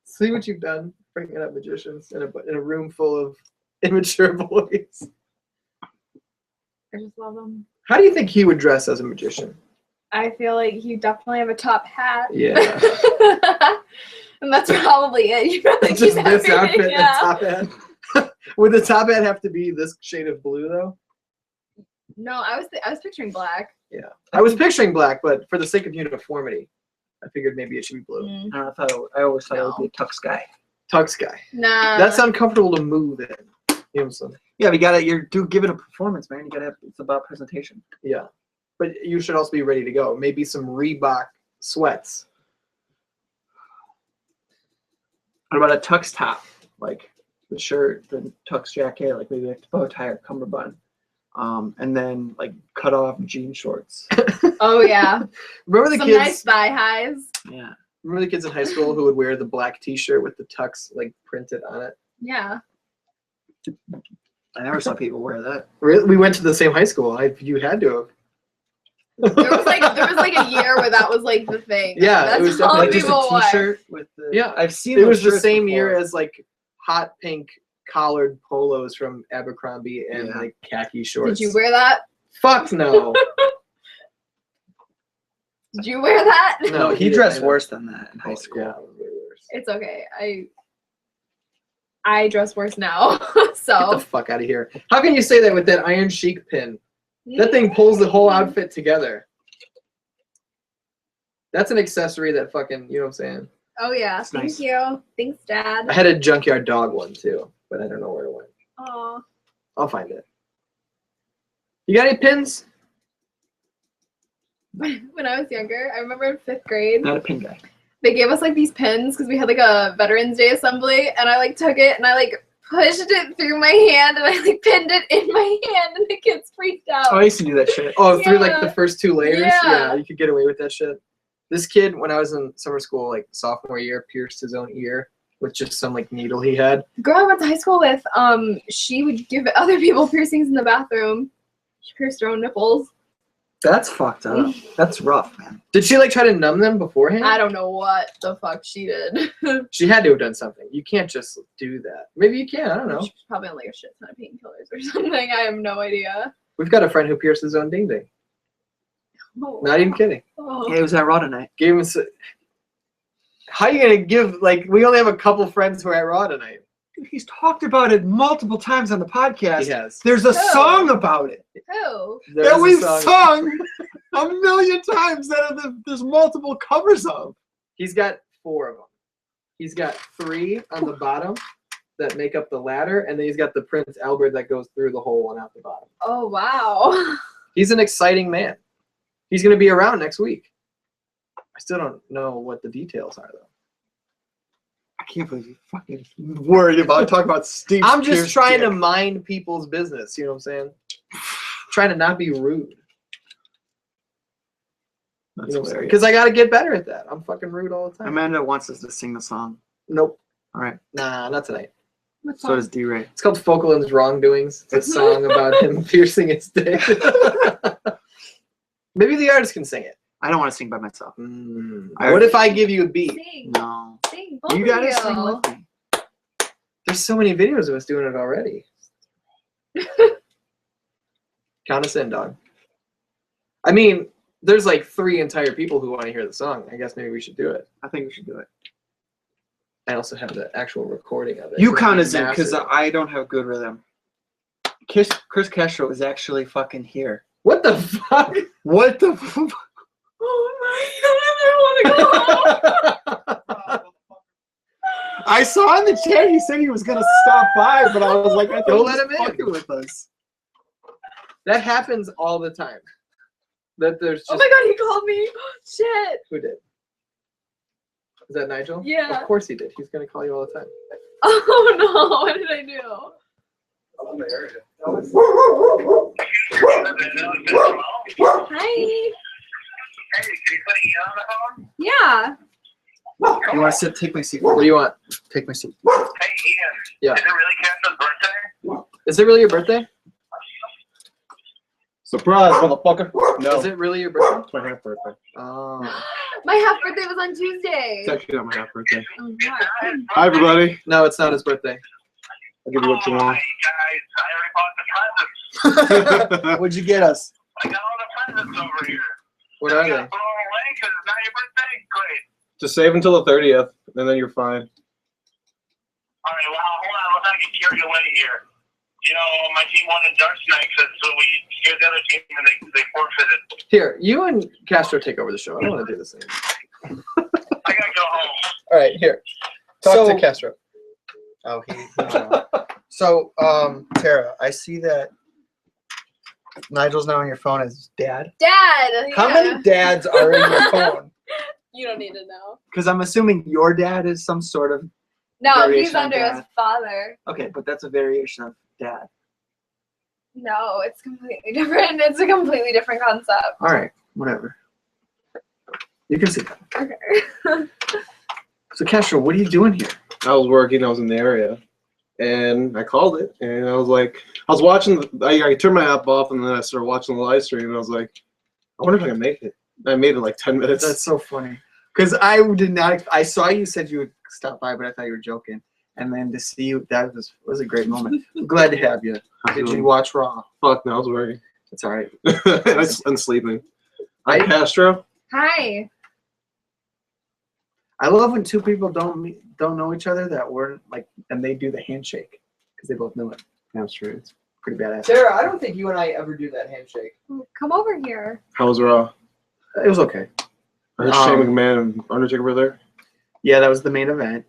See what you've done, bringing up magicians in a room full of immature boys. I just love him. How do you think he would dress as a magician? I feel like you definitely have a top hat. Yeah. And that's probably it. You probably Just keep this everything- outfit yeah. and top hat. Would the top hat have to be this shade of blue though? No, I was picturing black. Yeah. I was picturing black, but for the sake of uniformity, I figured maybe it should be blue. Mm. I don't know, I always thought it would be a tux guy. Tux guy. Nah. That's uncomfortable to move in. You know what I'm saying? Yeah, but you gotta give it a performance, man. You gotta have it's about presentation. Yeah. But you should also be ready to go. Maybe some Reebok sweats. What about a tux top? Like the shirt, the tux jacket, like maybe a bow tie or cummerbund. And then like cut off jean shorts. Oh yeah. Remember the Some kids? nice thigh highs. Yeah. Remember the kids in high school who would wear the black T-shirt with the tux like printed on it? Yeah. I never saw people wear that. Really? We went to the same high school. You had to have. There was like a year where that was like the thing. Yeah, it That's was all definitely Like just people a wore. t-shirt with the Yeah, I've seen It those was the shirts same before. year as like hot pink collared polos from Abercrombie and Yeah. like khaki shorts. Did you wear that? Fuck no. Did you wear that? No, he he dressed didn't. worse than that in high Oh, school. yeah, it was way worse. It's okay. I dress worse now. Get So the fuck out of here. How can you say that with that Iron Sheik pin? That thing pulls the whole outfit together. That's an accessory that fucking, you know what I'm saying? Oh yeah. It's Thank nice. you. Thanks, Dad. I had a junkyard dog one too, but I don't know where it went. Oh. I'll find it. You got any pins? When I was younger, I remember in 5th grade, Not a pin guy. they gave us like these pins because we had like a Veterans Day assembly, and I like took it and I like pushed it through my hand and I like pinned it in my hand, and the kids freaked out. Oh, I used to do that shit. Oh, through like the Yeah. first 2 layers? Yeah. You could get away with that shit. This kid, when I was in summer school, like sophomore year, pierced his own ear with just some like needle he had. The girl I went to high school with, she would give other people piercings in the bathroom. She pierced her own nipples. That's fucked up. That's rough, man. Did she like try to numb them beforehand? I don't know what the fuck she did. She had to have done something. You can't just do that. Maybe you can. I don't know. She was probably on like a shit ton of painkillers or something. I have no idea. We've got a friend who pierced his own ding ding. Oh. Not even kidding. Oh. Hey, it was at Raw tonight. Gave him. How you gonna give? Like, we only have a couple friends who are at Raw tonight. He's talked about it multiple times on the podcast. He has. There's a Oh. song about it Who? There's that a we've song. sung a million times there's multiple covers of. He's got 4 of them. He's got 3 on the bottom that make up the ladder, and then he's got the Prince Albert that goes through the hole and out the bottom. Oh, wow. He's an exciting man. He's going to be around next week. I still don't know what the details are, though. I can't believe you fucking worried about talking about Steve. I'm just Pierce trying to dick. mind people's business. You know what I'm saying? Trying to not be rude. That's You know what I'm saying? hilarious. Because I got to get better at that. I'm fucking rude all the time. Amanda wants us to sing the song. Nope. All right. Nah, not tonight. What's So does D-Ray. It's called Falkland's Wrongdoings. It's a song about him piercing his dick. Maybe the artist can sing it. I don't want to sing by myself. What if I give you a beat? Sing. No. Sing. Both You gotta of sing with me. There's so many videos of us doing it already. Count us in, dog. I mean, there's like 3 entire people who want to hear the song. I guess maybe we should do it. I think we should do it. I also have the actual recording of it. You It's count us in because massive. I don't have good rhythm. Chris Castro is actually fucking here. What the fuck? What the fuck? Oh my god, I want to go home. I saw in the chat he said he was gonna stop by, but I was like, I Don't don't let him in. fucking with us. That happens all the time. That there's just Oh my god, he called me. Shit. who did? Is that Nigel? Yeah. Of course he did. He's gonna call you all the time. Oh no, what did I do? Hi. Hey, can you put Ian on the phone? Yeah. You want to sit? Take my seat. What do you want? Take my seat. Hey, Ian. Yeah. Is it really Catherine's birthday? Is it really your birthday? Surprise, motherfucker. No. Is it really your birthday? It's my half birthday. Oh. My half birthday was on Tuesday. It's actually not my half birthday. Oh, God. Hi, everybody. No, it's not his birthday. I'll give you what you Oh, want. hey, guys, I already bought the presents. What'd you get us? I got all the presents over here. What are You they? gotta throw them away 'cause it's not your birthday? Great. Just save until the 30th, and then you're fine. All right, well, hold on. Let's not get carried away here. You know, my team won in darts tonight, so we scared the other team and they forfeited. Here, you and Castro take over the show. I don't want to do this anymore. I gotta go home. All right, here. Talk So- to Castro. Oh, So, Tara, I see that Nigel's now on your phone as dad. Dad. How yeah. many dads are in your phone? You don't need to know. Because I'm assuming your dad is some sort of No, he's Variation on under his Dad. father. okay, but that's a variation of dad. No, it's completely different. It's a completely different concept. All right, whatever. You can see that. Okay. So, Castro, what are you doing here? I was working, I was in the area, and I called it, and I was like, I was watching, I turned my app off, and then I started watching the live stream, and I was like, I wonder if I can make it. I made it in like 10 minutes. That's so funny. Because I did not. I saw you said you would stop by, but I thought you were joking. And then to see you, that was a great moment. I'm glad to have you. Did you watch Raw? Fuck, no, I was working. It's all right. I'm sleeping. Hi, Castro. Hi. I love when two people don't know each other that weren't like, and they do the handshake because they both know it. That's true. It's pretty badass. Sarah, I don't think you and I ever do that handshake. Come over here. How was Raw? It was okay. I heard Shane McMahon and Undertaker were there. Yeah, that was the main event.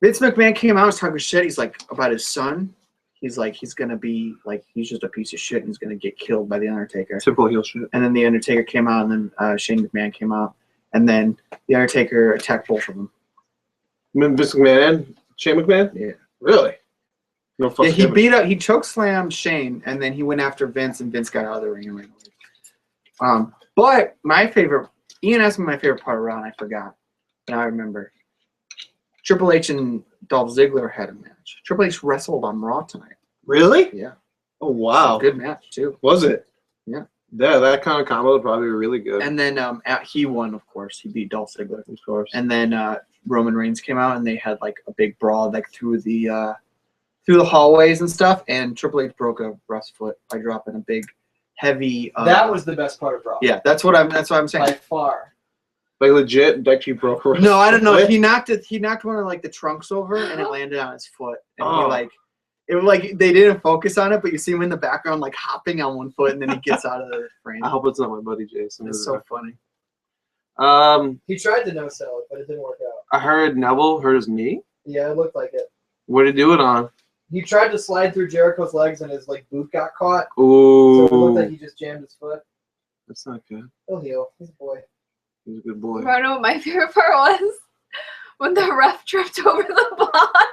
Vince McMahon came out and was talking shit. He's like about his son. He's like he's gonna be like he's just a piece of shit and he's gonna get killed by the Undertaker. Typical heel shit. And then the Undertaker came out, and then Shane McMahon came out, and then the Undertaker attacked both of them. Vince McMahon and Shane McMahon? Yeah. Really? No fucks Yeah, he given. beat up, he chokeslammed Shane, and then he went after Vince, and Vince got out of the ring. And ran away. But my favorite, Ian asked me my favorite part of Raw, and I forgot. Now I remember. Triple H and Dolph Ziggler had a match. Triple H wrestled on Raw tonight. Really? Yeah. Oh, wow. Good match, too. Was it? Yeah. Yeah, that kind of combo would probably be really good. And then he won, of course. He beat Dolph Ziggler. Of course. And then Roman Reigns came out, and they had like a big brawl like through the hallways and stuff. And Triple H broke a breast foot by dropping a big, heavy. That was the best part of Raw. Yeah, that's what I'm saying. By far. Like legit, Dicey broke her. No, I don't know. What? He knocked it. He knocked one of like the trunks over, and it landed on his foot. And he Oh. like, it was like they didn't focus on it, but you see him in the background like hopping on one foot, and then he gets out of the frame. I hope it's not my buddy Jason. It's so funny. He tried to no-sell it, but it didn't work out. I heard Neville hurt his knee. Yeah, it looked like it. What did he do it on? He tried to slide through Jericho's legs, and his like boot got caught. Ooh, So it looked like he just jammed his foot. that's not good. He'll heal. He's a boy. He's a good boy. I don't know what my favorite part was when the ref tripped over the box.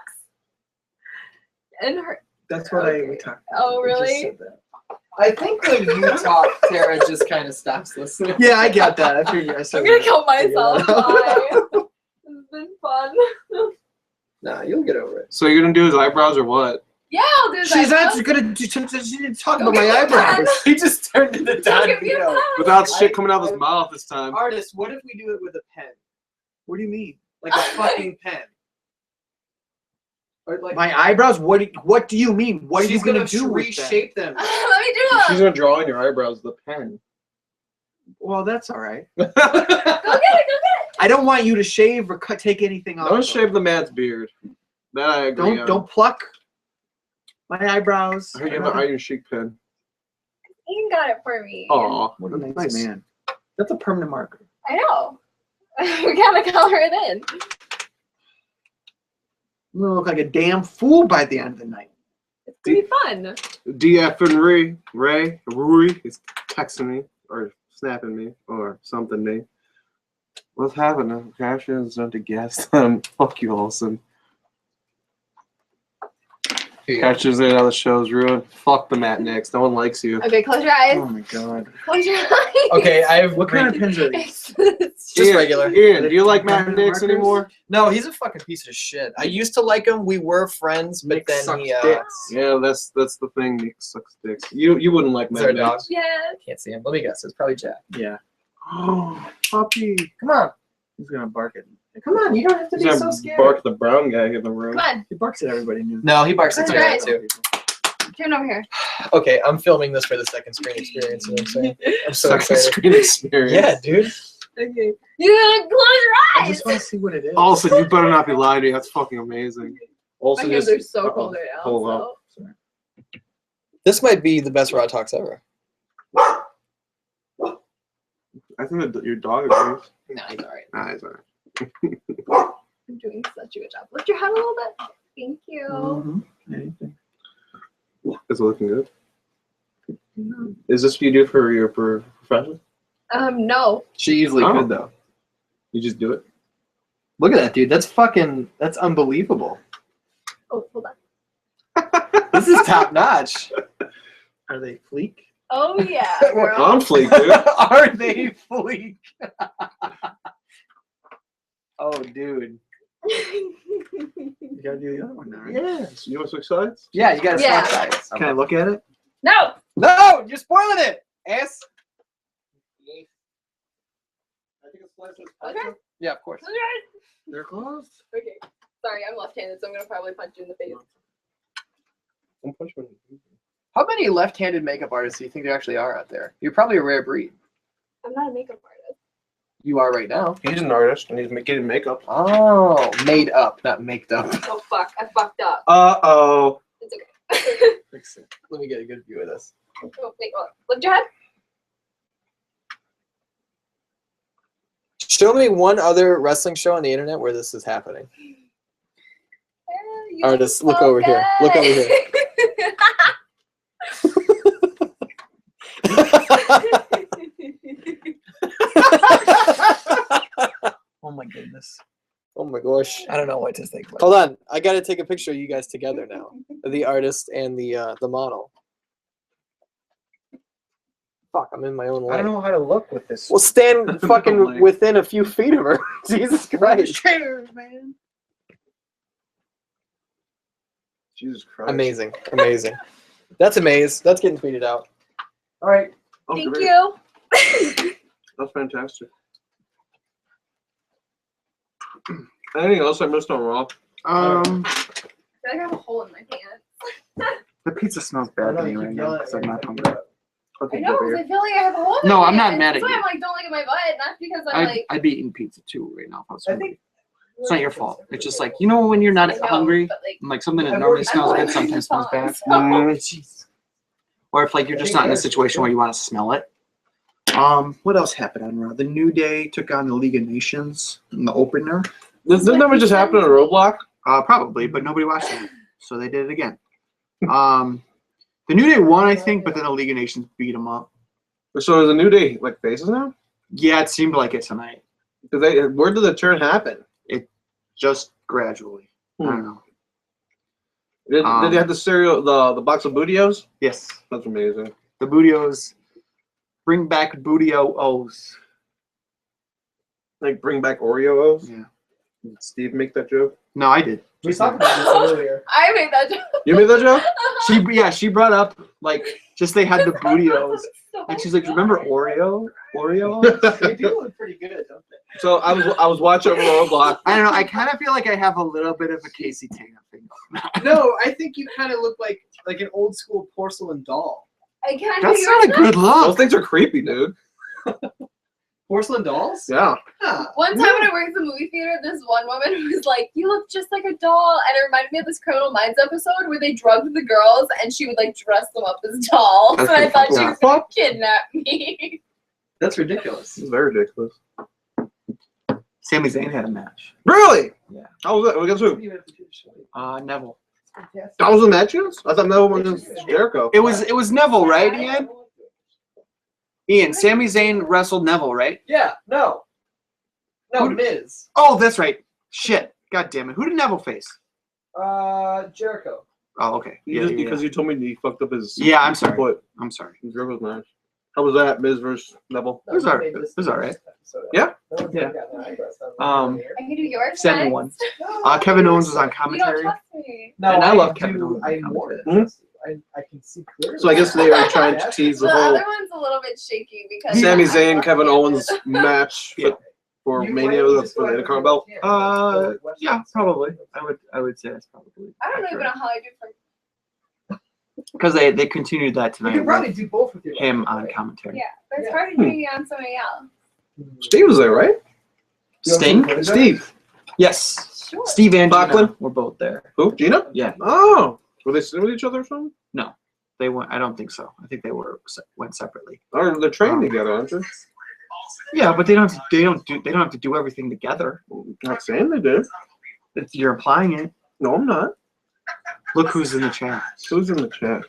And her. That's what we talked. Oh, we just really? said that. I think when you talk, Tara just kind of stops listening. Yeah, I got that. I figured I said I'm gonna that. kill myself. Bye. It's been fun. Nah, you'll get over it. So you're gonna do his eyebrows or what? Yeah, I'll do that. She's not gonna do. She didn't talk about my Okay, eyebrows. He just turned into Don't Don give me a Vito. pass. Without shit coming out of his mouth this time. Artist, what if we do it with a pen? What do you mean? Like a fucking pen. Or like My eyebrows? What do you mean? What are you she's gonna gonna do with them? reshape them. Let me do She's it. gonna draw in your eyebrows with a pen. Well, that's all right. Go get it. Go get it. I don't want you to shave or take anything off. Don't shave the man's beard. That I agree on. Don't pluck my eyebrows. I heard you have an Iron Sheik pen. Ian got it for me. Aw, What a that's nice man. That's a permanent marker. I know. We gotta color it in. I'm gonna look like a damn fool by the end of the night. It's gonna be fun. DF and Rui is texting me or snapping me or something me. What's happening? Crashes on to guest. Fuck you, Olsen. Catches in on the show's ruined. Fuck the Matt Nix. No one likes you. Okay, close your eyes. Oh my god. Close your eyes. Okay, I have What kind of pins are these? It's just Ian, regular. Ian, do you like Matt Permanent Nix markers? anymore? No, he's a fucking piece of shit. I used to like him. We were friends, but Nick then sucks he dicks. Yeah, that's the thing. Nick sucks dicks. You wouldn't like Is there Matt a dog? Nix. Yes. Can't see him. Let me guess. It's probably Jack. Yeah. Oh, puppy. Come on. He's gonna bark at me. Come on. You don't have to He's be gonna so scared. bark at the brown guy in the room. Come on. He barks at everybody new. No, he barks at That's Tara right. too. Turn over here. Okay, I'm filming this for the second screen experience. You know what I'm saying? I'm so Second excited. screen experience. Yeah, dude. Okay. You gotta close your I eyes. just want to see what it is. Also, you better not be lying to me. That's fucking amazing. Also, My hands just are so cold right now. hold up. So. This might be the best Raw Talks ever. I think that your dog agrees. Nah, he's alright. Nah, it's alright. I'm doing such a good job. Lift your head a little bit. Thank you. Mhm. Anything. Is it looking good? Is this what you do for your profession? No. She easily Oh. could though. You just do it? Look at that, dude. That's unbelievable. Oh, hold on. This is top notch. Are they fleek? Oh yeah, girl. I'm fleek, dude. Are they fleek? Oh, dude. You gotta do the other one now, right? Yes. You want to switch sides? Yeah, you gotta Yeah. swap sides. Can I look at it? No. No, you're spoiling it, ass. Okay. Yeah, of course. Close your eyes. They're closed. Okay. Sorry, I'm left-handed, so I'm gonna probably punch you in the face. Don't punch me. How many left-handed makeup artists do you think there actually are out there? You're probably a rare breed. I'm not a makeup artist. You are right now. He's an artist and he's getting makeup. Oh, made up, not maked up. Oh fuck, I fucked up. Uh-oh. It's okay. Fix it. Let me get a good view of this. Oh, wait, hold on. Lift your head. Show me one other wrestling show on the internet where this is happening. You Artists, look look over here. Look over here. Oh my goodness. Oh my gosh. I don't know what to think. Hold on. I gotta take a picture of you guys together now. The artist and the model. Fuck, I'm in my own way. I don't know how to look with this. Well, stand Like- fucking within a few feet of her. Jesus Christ. Chairs, man. Jesus Christ. Amazing. Amazing. That's amazing. That's getting tweeted out. All right. Oh, Thank great. you. That's fantastic. Anything else I missed on Raw? I feel like I have a hole in my pants. The pizza smells Oh, bad to me right now because I'm not hungry. I know, because I feel like I have a hole in No, my I'm not hand. mad at That's why you. I'm like, don't look at my butt. Not because I'm like. I'd be eating pizza too right now if I was I hungry. think It's not your fault. It's just like, you know, when you're not I know, hungry, but, like, like something that I'm normally working- smells I'm good working sometimes smells bad. so- Jeez. Or if like you're just not in a situation where you want to smell it. What else happened on Raw? The New Day took on the League of Nations in the opener. This never just happened on a roadblock. Probably, but nobody watched it, so they did it again. The New Day won, I think, but then the League of Nations beat them up. So is the New Day like faces now? Yeah, it seemed like it tonight. Where did the turn happen? Just gradually. I don't know. Did they have the box of Bootios? Yes, That's amazing. the Bootios. Bring back Bootio-O's. Like bring back Oreos? Yeah. Did Steve make that joke? No, I did. We talked about this earlier. I made that joke. You made that joke? She brought up like just they had the Bootios, So and she's like, "Remember Oreo? They do look pretty good, don't they? So I was watching a roadblock. I don't know. I kind of feel like I have a little bit of a Casey Tana thing going on. No, I think you kind of look like an old school porcelain doll. I can't That's do not a yours. good Those look. things are creepy, dude. Porcelain dolls? Yeah. Huh. One time when I worked at the movie theater, this one woman was like, "You look just like a doll," and it reminded me of this Criminal Minds episode where they drugged the girls and she would like dress them up as dolls. That's And I pretty thought she fucked was gonna kidnap me. That's ridiculous. It's very ridiculous. Sami Zayn had a match. Really? Yeah. How was that? Against who? Neville. That was the matches? I thought that one was Jericho. It was Neville, right, Ian? Ian, Sami Zayn wrestled Neville, right? Yeah, no. No, Who- Miz. Oh, that's right. Shit. God damn it. Who did Neville face? Jericho. Oh, okay. Because you told me he fucked up his Yeah, I'm sorry. foot. I'm sorry. His Jericho's match. How was that? Miz versus Neville? It was all right. It was all right. Yeah. Yeah. I can do yours 7-1. next. Kevin Owens was on You don't commentary. trust me. No, And I love do- Kevin Owens. I more than Mhm. trust you. I can see clearly. So I guess they are trying to tease The the whole other one's a little bit shaky because Sami I Zayn, love Kevin him. Owens match Yeah. for You Mania might for the Intercontinental belt. Yeah, probably. I would say that's probably. I don't know even know how I do for. Because they continued that You tonight could probably with do both with your him left, on right? commentary. Yeah, but it's Yeah. hard to do it on somebody else. Steve was there, right? Sting? Steve. Yes. Sure. Steve and Gina Bachman? were both there. Who? Gina? Yeah. Oh. Were they sitting with each other or something? They went. I don't think so. I think they went separately. Or they're trained together, aren't they? Yeah, but they don't have to do everything together. Not saying they did. You're implying it. No, I'm not. Look who's in the chat. Who's in the chat?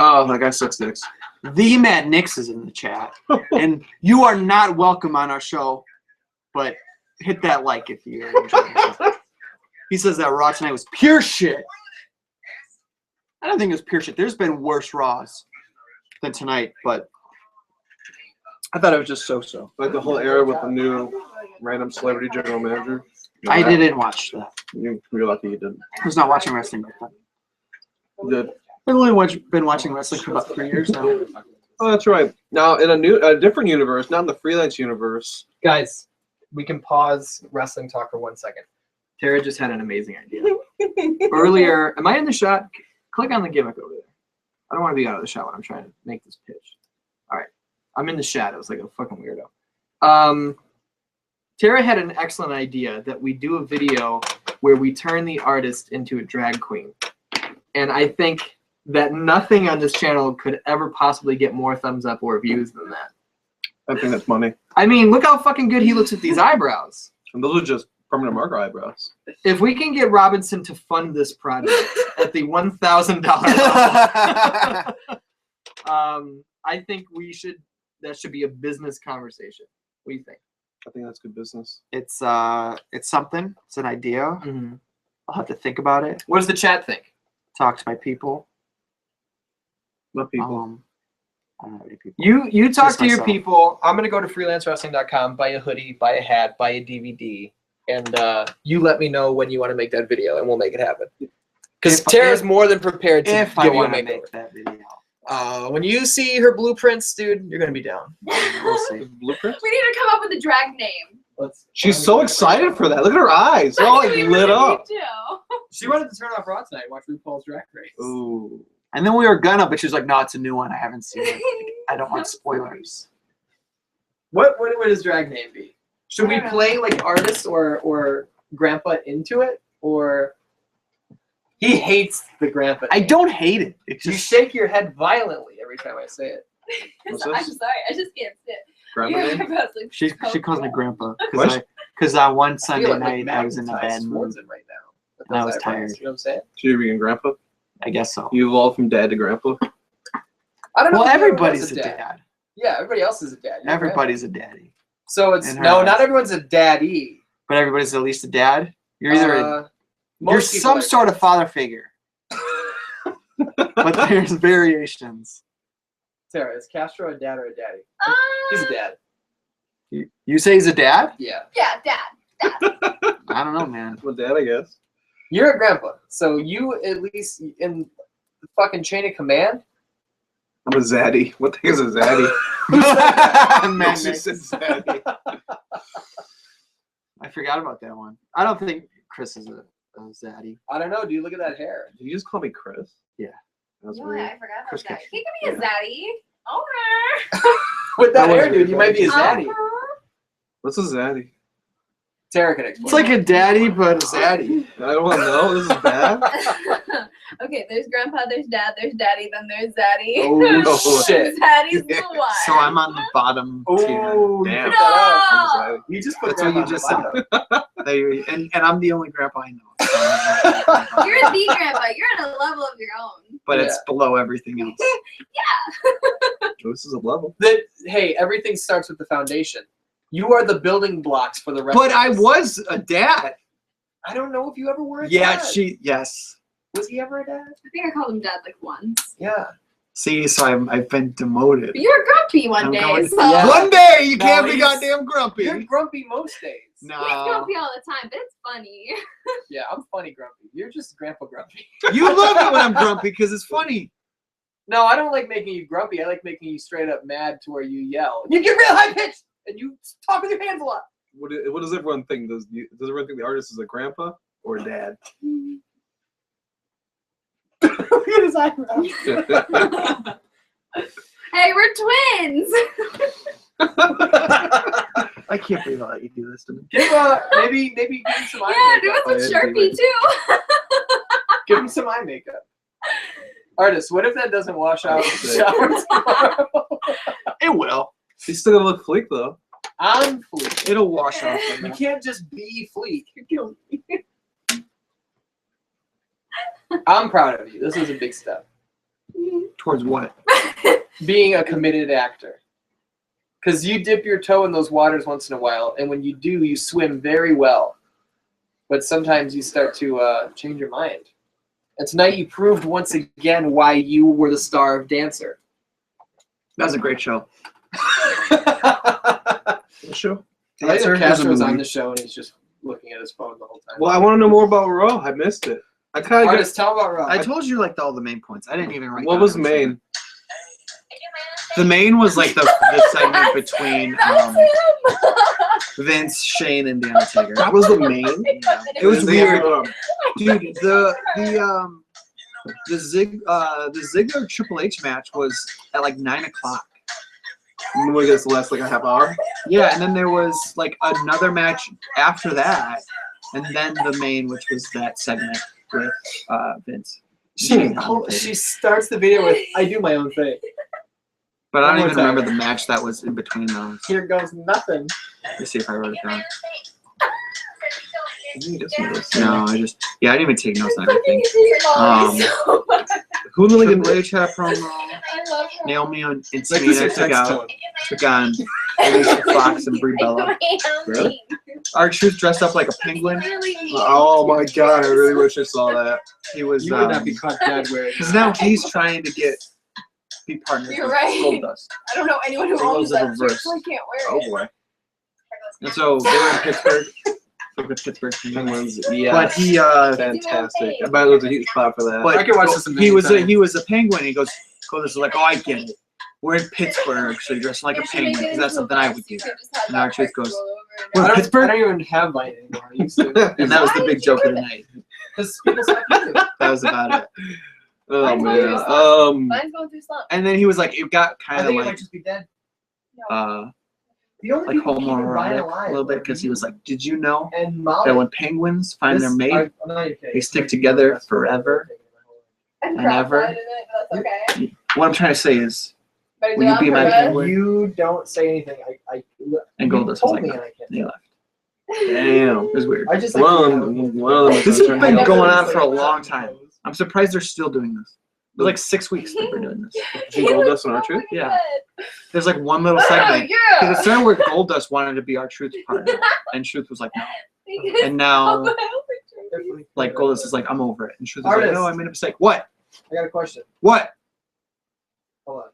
Oh, that guy sucks dicks. The Matt Nix is in the chat, and you are not welcome on our show. But hit that like if you're enjoying it. He says that Raw tonight was pure shit. I don't think it was pure shit. There's been worse Raws than tonight, but I thought it was just so-so. Like the whole era with the new random celebrity general manager. I didn't watch that. You're lucky you didn't. I was not watching wrestling back then. Good. I've only been watching wrestling for about 3 years now. Oh, that's right. Now in a different universe, not in the freelance universe. Guys, we can pause wrestling talk for 1 second. Tara just had an amazing idea. Earlier, am I in the shot? Click on the gimmick over there. I don't want to be out of the shot when I'm trying to make this pitch. All right. I'm in the shadows like a fucking weirdo. Tara had an excellent idea that we do a video where we turn the artist into a drag queen. And I think that nothing on this channel could ever possibly get more thumbs up or views than that. I think that's money. I mean, look how fucking good he looks with these eyebrows. And those are just permanent marker eyebrows. If we can get Robinson to fund this project at the $1,000 level, I think that should be a business conversation. What do you think? I think that's good business. It's something. It's an idea. Mm-hmm. I'll have to think about it. What does the chat think? Talk to my people. What people? I don't have any people. You talk Just to your myself. people. I'm going to go to freelancewrestling.com, buy a hoodie, buy a hat, buy a DVD, and you let me know when you want to make that video, and we'll make it happen. Because Tara's more than prepared to If I give you a want to makeover. make that video. When you see her blueprints, dude, you're going to be down. We'll see. Blueprint? We need to come up with a drag name. She's so excited for that. Look at her eyes. They're all like We lit really up. need to. She wanted to turn off Raw tonight and watch RuPaul's Drag Race. Ooh. And then we were gonna, but she was like, "No, it's a new one. I haven't seen it. I don't want spoilers." What would his drag name be? Should we I don't know. play like artist or grandpa into it? Or he hates the grandpa I name. don't hate it. It's You just shake your head violently every time I say it. What's I'm this? sorry, I just can't sit. Grandma Your name? eyebrows look she so calls me bad. grandpa What? because one I Sunday feel like night I was in a bad McMahon mood. it right now. with And I those was eyebrows, tired. You know what I'm saying? Should you be in grandpa? I guess so. You evolved from dad to grandpa? I don't know. Well, if anyone everybody's was a dad. Yeah, everybody else is a dad. You're a Everybody's a daddy. So it's in her no, eyes. not everyone's a daddy. But everybody's at least a dad. You're either you're most people some are sort of dads. father figure. But there's variations. Sarah, is Castro a dad or a daddy? He's a dad. You say he's a dad? Yeah. Yeah, dad. I don't know, man. Well, dad, I guess. You're a grandpa. So you at least in the fucking chain of command. I'm a zaddy. What the heck is a zaddy? Man, She said zaddy. I forgot about that one. I don't think Chris is a zaddy. I don't know, dude. Look at that hair. Did you just call me Chris? Yeah. That's No, weird. I forgot about Chris that. Kitchen. He could be a zaddy. Okay. With that That was hair, dude, you might be a weird. zaddy. What's a zaddy? Sarah can explain. It's like a daddy, but a zaddy. I don't want to know. This is bad. Okay, there's grandpa, there's dad, there's daddy, then there's zaddy. Oh shit. Zaddy's Yeah. the one. So I'm on the bottom tier. Oh, Damn. you put that up. I'm a zaddy. You just put That's what grandpa you on the just said. bottom. There you- and I'm the only grandpa I know. So I'm not a grandpa. You're the grandpa. You're on a level of your own. But it's below everything else. This is a level. That hey, everything starts with the foundation. You are the building blocks for the rest. But of I us. was a dad. I don't know if you ever were a Yeah, dad. yes. Was he ever a dad? I think I called him dad like once. Yeah. See, so I've been demoted. But you were grumpy one I'm day, going- so Yeah. One day you No, can't be he's- goddamn grumpy. You're grumpy most days. he's No, grumpy all the time, but it's funny. Yeah, I'm funny grumpy. You're just grandpa grumpy. you love it when I'm grumpy because it's funny. No, I don't like making you grumpy. I like making you straight up mad to where you yell. You get real high pitched and you talk with your hands a lot. What does everyone think? Does everyone think the artist is a grandpa or a dad? Look at his eyebrows. Hey, we're twins. I can't believe I'll let you do this to me. Give maybe give him some eye Yeah, do makeup. it with yeah, Sharpie too. Give him some eye makeup. Artist, what if that doesn't wash out in the shower tomorrow? It will. He's still gonna look fleek though. I'm fleek. It'll wash off. You can't just be fleek. I'm proud of you. This is a big step. Towards what? Being a committed actor. Because you dip your toe in those waters once in a while, and when you do, you swim very well. But sometimes you start to change your mind. And tonight you proved once again why you were the star of Dancer. That was a great show. The show. I think Dancer is a Castro's movie. on the show and he's just looking at his phone the whole time. Well, I want to know more about Raw. I missed it. I kind of. Artist, tell about Rob. I told you like all the main points. I didn't even write. What down was everything. main? The main was like the segment between That's him. Vince, Shane, and The Undertaker. That was the main. Yeah. It was They had, weird, dude. The Ziggler Triple H match was at like 9 o'clock. I guess the last like a half hour. Yeah, and then there was like another match after that, and then the main, which was that segment with Vince. She starts the video with, I do my own thing. But I One don't more even remember time. the match that was in between those. Here goes nothing. Let's see if I wrote it down. You just made this. No, I didn't even take notes on everything. So much. Who really Triple can? H had a promo. I love her. Naomi and Like this your Tamina text took on Alicia Fox and Brie Bella. Really? R-Truth was dressed up like a penguin. Really? Oh my god! I really wish I saw that. He was. You would not be caught dead wearing Because now he's trying to be partners You're with right. Goldust. I don't know anyone who The owns roles of that shirt, reverse. so I can't wear Oh it. boy. And so they were in Pittsburgh. For the Pittsburgh team. Penguins. Yeah. But he Fantastic. I bet it was a huge spot for that. but I could watch this a he million was times. he was a penguin. He goes, Goldust is like, oh, I get it. We're in Pittsburgh, so you're dressing like a penguin, because that's something I would do. And R-Truth goes, I We're in don't, Pittsburgh? I don't even have mine anymore. I used to. And that was the big joke of the night. Because people stopped using it. That was about it. Oh Mine's going through a man. slump. Mine's going through slump. And then he was like, it got I kind of think it might like just be dead. The like only people keeping Ryan homoerotic alive a little bit are because he you was like, did you know and Molly. that when penguins find their mate, I'm not even kidding. they stick together forever? I'm And ever. cross-eyed in it, but that's okay. What I'm trying to say is, But Will you be my penguin? You don't say anything. and Goldust was told like, me no. and I can't. And he left. Damn. It was weird. I just One of them. This has been never going on was for a like long time. I'm surprised they're still doing this. It was like 6 weeks they've been doing this. You think Goldust and R-Truth? Yeah. There's like one little Oh, segment. yeah. Because it started where Goldust wanted to be our Truth's partner, and Truth was like, no. And now, like, Goldust is like, I'm over it. And Truth is like, Artist. no, I made a mistake. What? I got a question. What? Hold on.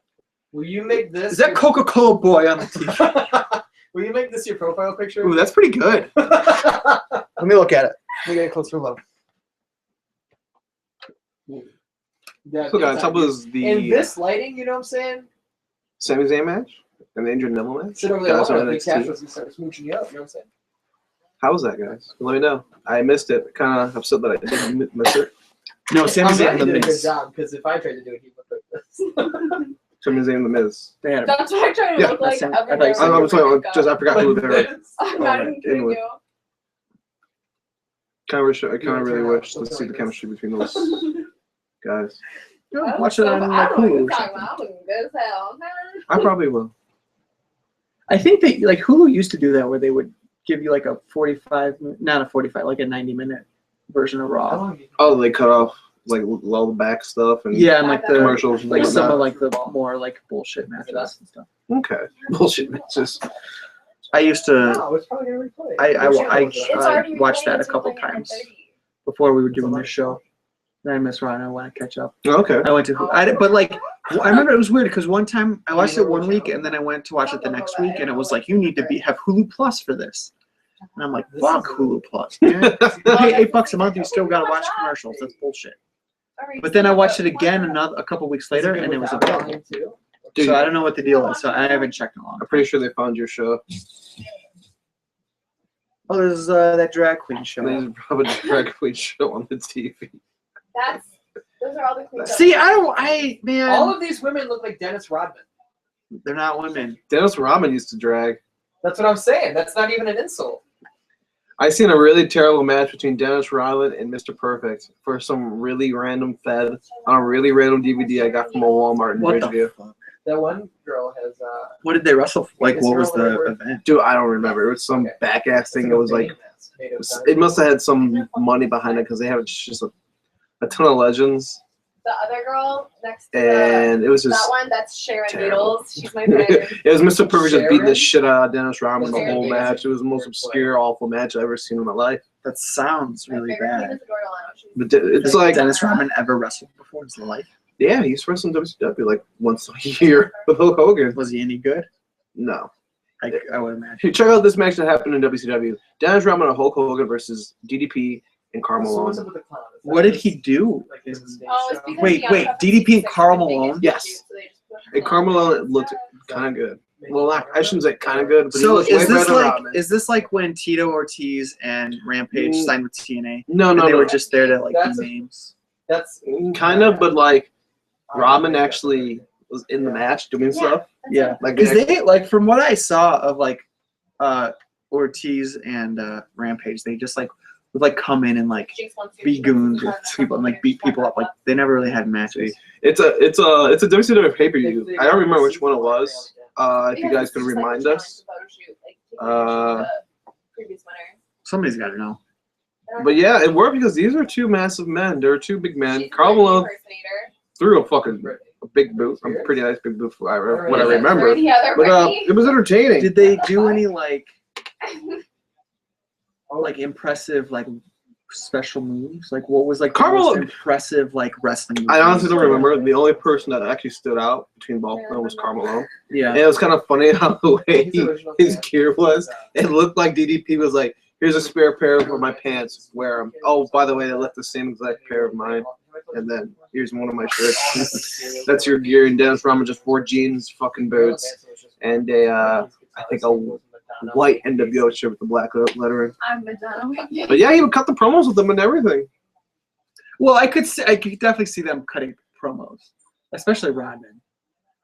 Will you make this? Is that Coca-Cola boy on the TV? Will you make this your profile picture? Ooh, that's pretty good. Let me look at it. Let me get a closer look. Yeah, So guys, it's how not was good. the In this lighting, you know what I'm saying? Sami Zayn match and the Injured Neville match? Sit over there Guys long on enough, NXT. Castros and start smooching you up. You know what I'm saying? How was that, guys? Let me know. I missed it. Kind of upset that I didn't miss it. No, Sami I'm Zayn glad and you the did a good Miz. job because if I tried to do it, he would look like this. Sami Zayn and the Miz. They had a That's what I try to Yeah, look like that's it. every I thought you day. said- I was talking just I forgot who they were. Like this. I'm not even kidding Anyway. you. I really wish to see the chemistry between those guys. Yeah, watch it on like I don't know what Hulu. you're or talking something. about. I'm looking good as hell. I probably will. I think that like Hulu used to do that where they would give you like a 45, not a 45, like a 90-minute version of How Raw. long do you- Oh, they cut off like all the back stuff and Yeah, and like the commercials and like some of whatnot. like the more like bullshit matches and stuff. Okay. Bullshit matches. I used to No, it's probably gonna replay. I It's already watched that replaying a couple until times 9:30. before we were doing this show. Then I missed Raw. I want to catch up. Okay. I went to but like I remember it was weird because one time I watched it one week and then I went to watch it the next week and it was like you need to have Hulu Plus for this. And I'm like, fuck Hulu Plus, man. You pay $8 a month, you still gotta watch commercials. That's bullshit. But then I watched it again a couple weeks later and it was available. Dude, So I don't know what the deal is. So I haven't checked in a long. I'm pretty sure they found your show. Oh, there's that drag queen show. There's probably a drag queen show on the TV. Those are all the queens. See, man, All of these women look like Dennis Rodman. they're not women. Dennis Rodman used to drag. That's what I'm saying. That's not even an insult. I seen a really terrible match between Dennis Rodman and Mr. Perfect for some really random fed on a really random DVD I got from a Walmart in What the Bridgeview. fuck? That one girl has What did they wrestle? Like, Is what there was a the word? event? Dude, I don't remember. It was some back ass thing. It was like it must have had some money behind it because they have just a ton of legends, The other girl next to and it was that just. one, that's Sharon terrible. Needles. She's my favorite. It was Mr. Perfect just beating the Sharon? shit out of Dennis Rodman the Sharon whole Needles. match. It was the most obscure, awful match I've ever seen in my life. That sounds really bad. But it's like, Dennis Rodman ever wrestled before in his life? yeah, he used to wrestle in WCW like once a year with Hulk Hogan. Was he any good? No. I would imagine. Hey, check out this match that happened in WCW. Dennis Rodman and Hulk Hogan versus DDP and Karl Malone. What did he do? Oh, it's because Wait, Bianca wait, was DDP and 66 Karl when they Malone? get Yes. so they just put her And Karl Malone looked kind of good. Well, I shouldn't say kind of good, but he So looked way is better this than like Rodman. when Tito Ortiz and Rampage Mm. signed with TNA? No, And no, they no. were just there to like That's be a- names. That's Kind of, but like Rodman actually was in the match doing stuff. Yeah, Like because they like from what I saw of like Ortiz and Rampage, they just like would like come in and like be goons with people and like beat people up. Like they never really had matches. It's a WCW pay-per-view. I don't remember which one it was. If you guys could remind us. Somebody's got to know. But yeah, it worked because these are two massive men. There were two big men. Karl Malone threw a big boot. A pretty nice big boot for what I remember. But it was entertaining. Did they do any like impressive like special moves? Like what was like the Karl- most impressive like wrestling move? I honestly don't remember. The only person that actually stood out between both of them was Karl Malone. Yeah. And it was kind of funny how the way his gear was. It looked like DDP was like, here's a spare pair of my pants. Wear them. Oh, by the way, they left the same exact pair of mine. And then here's one of my shirts. That's your gear. And Dennis Rodman just wore jeans, fucking boots, and I think a white NWO shirt with the black lettering. I'm Madonna with you. But yeah, he would cut the promos with them and everything. Well, I could definitely see them cutting promos, especially Rodman.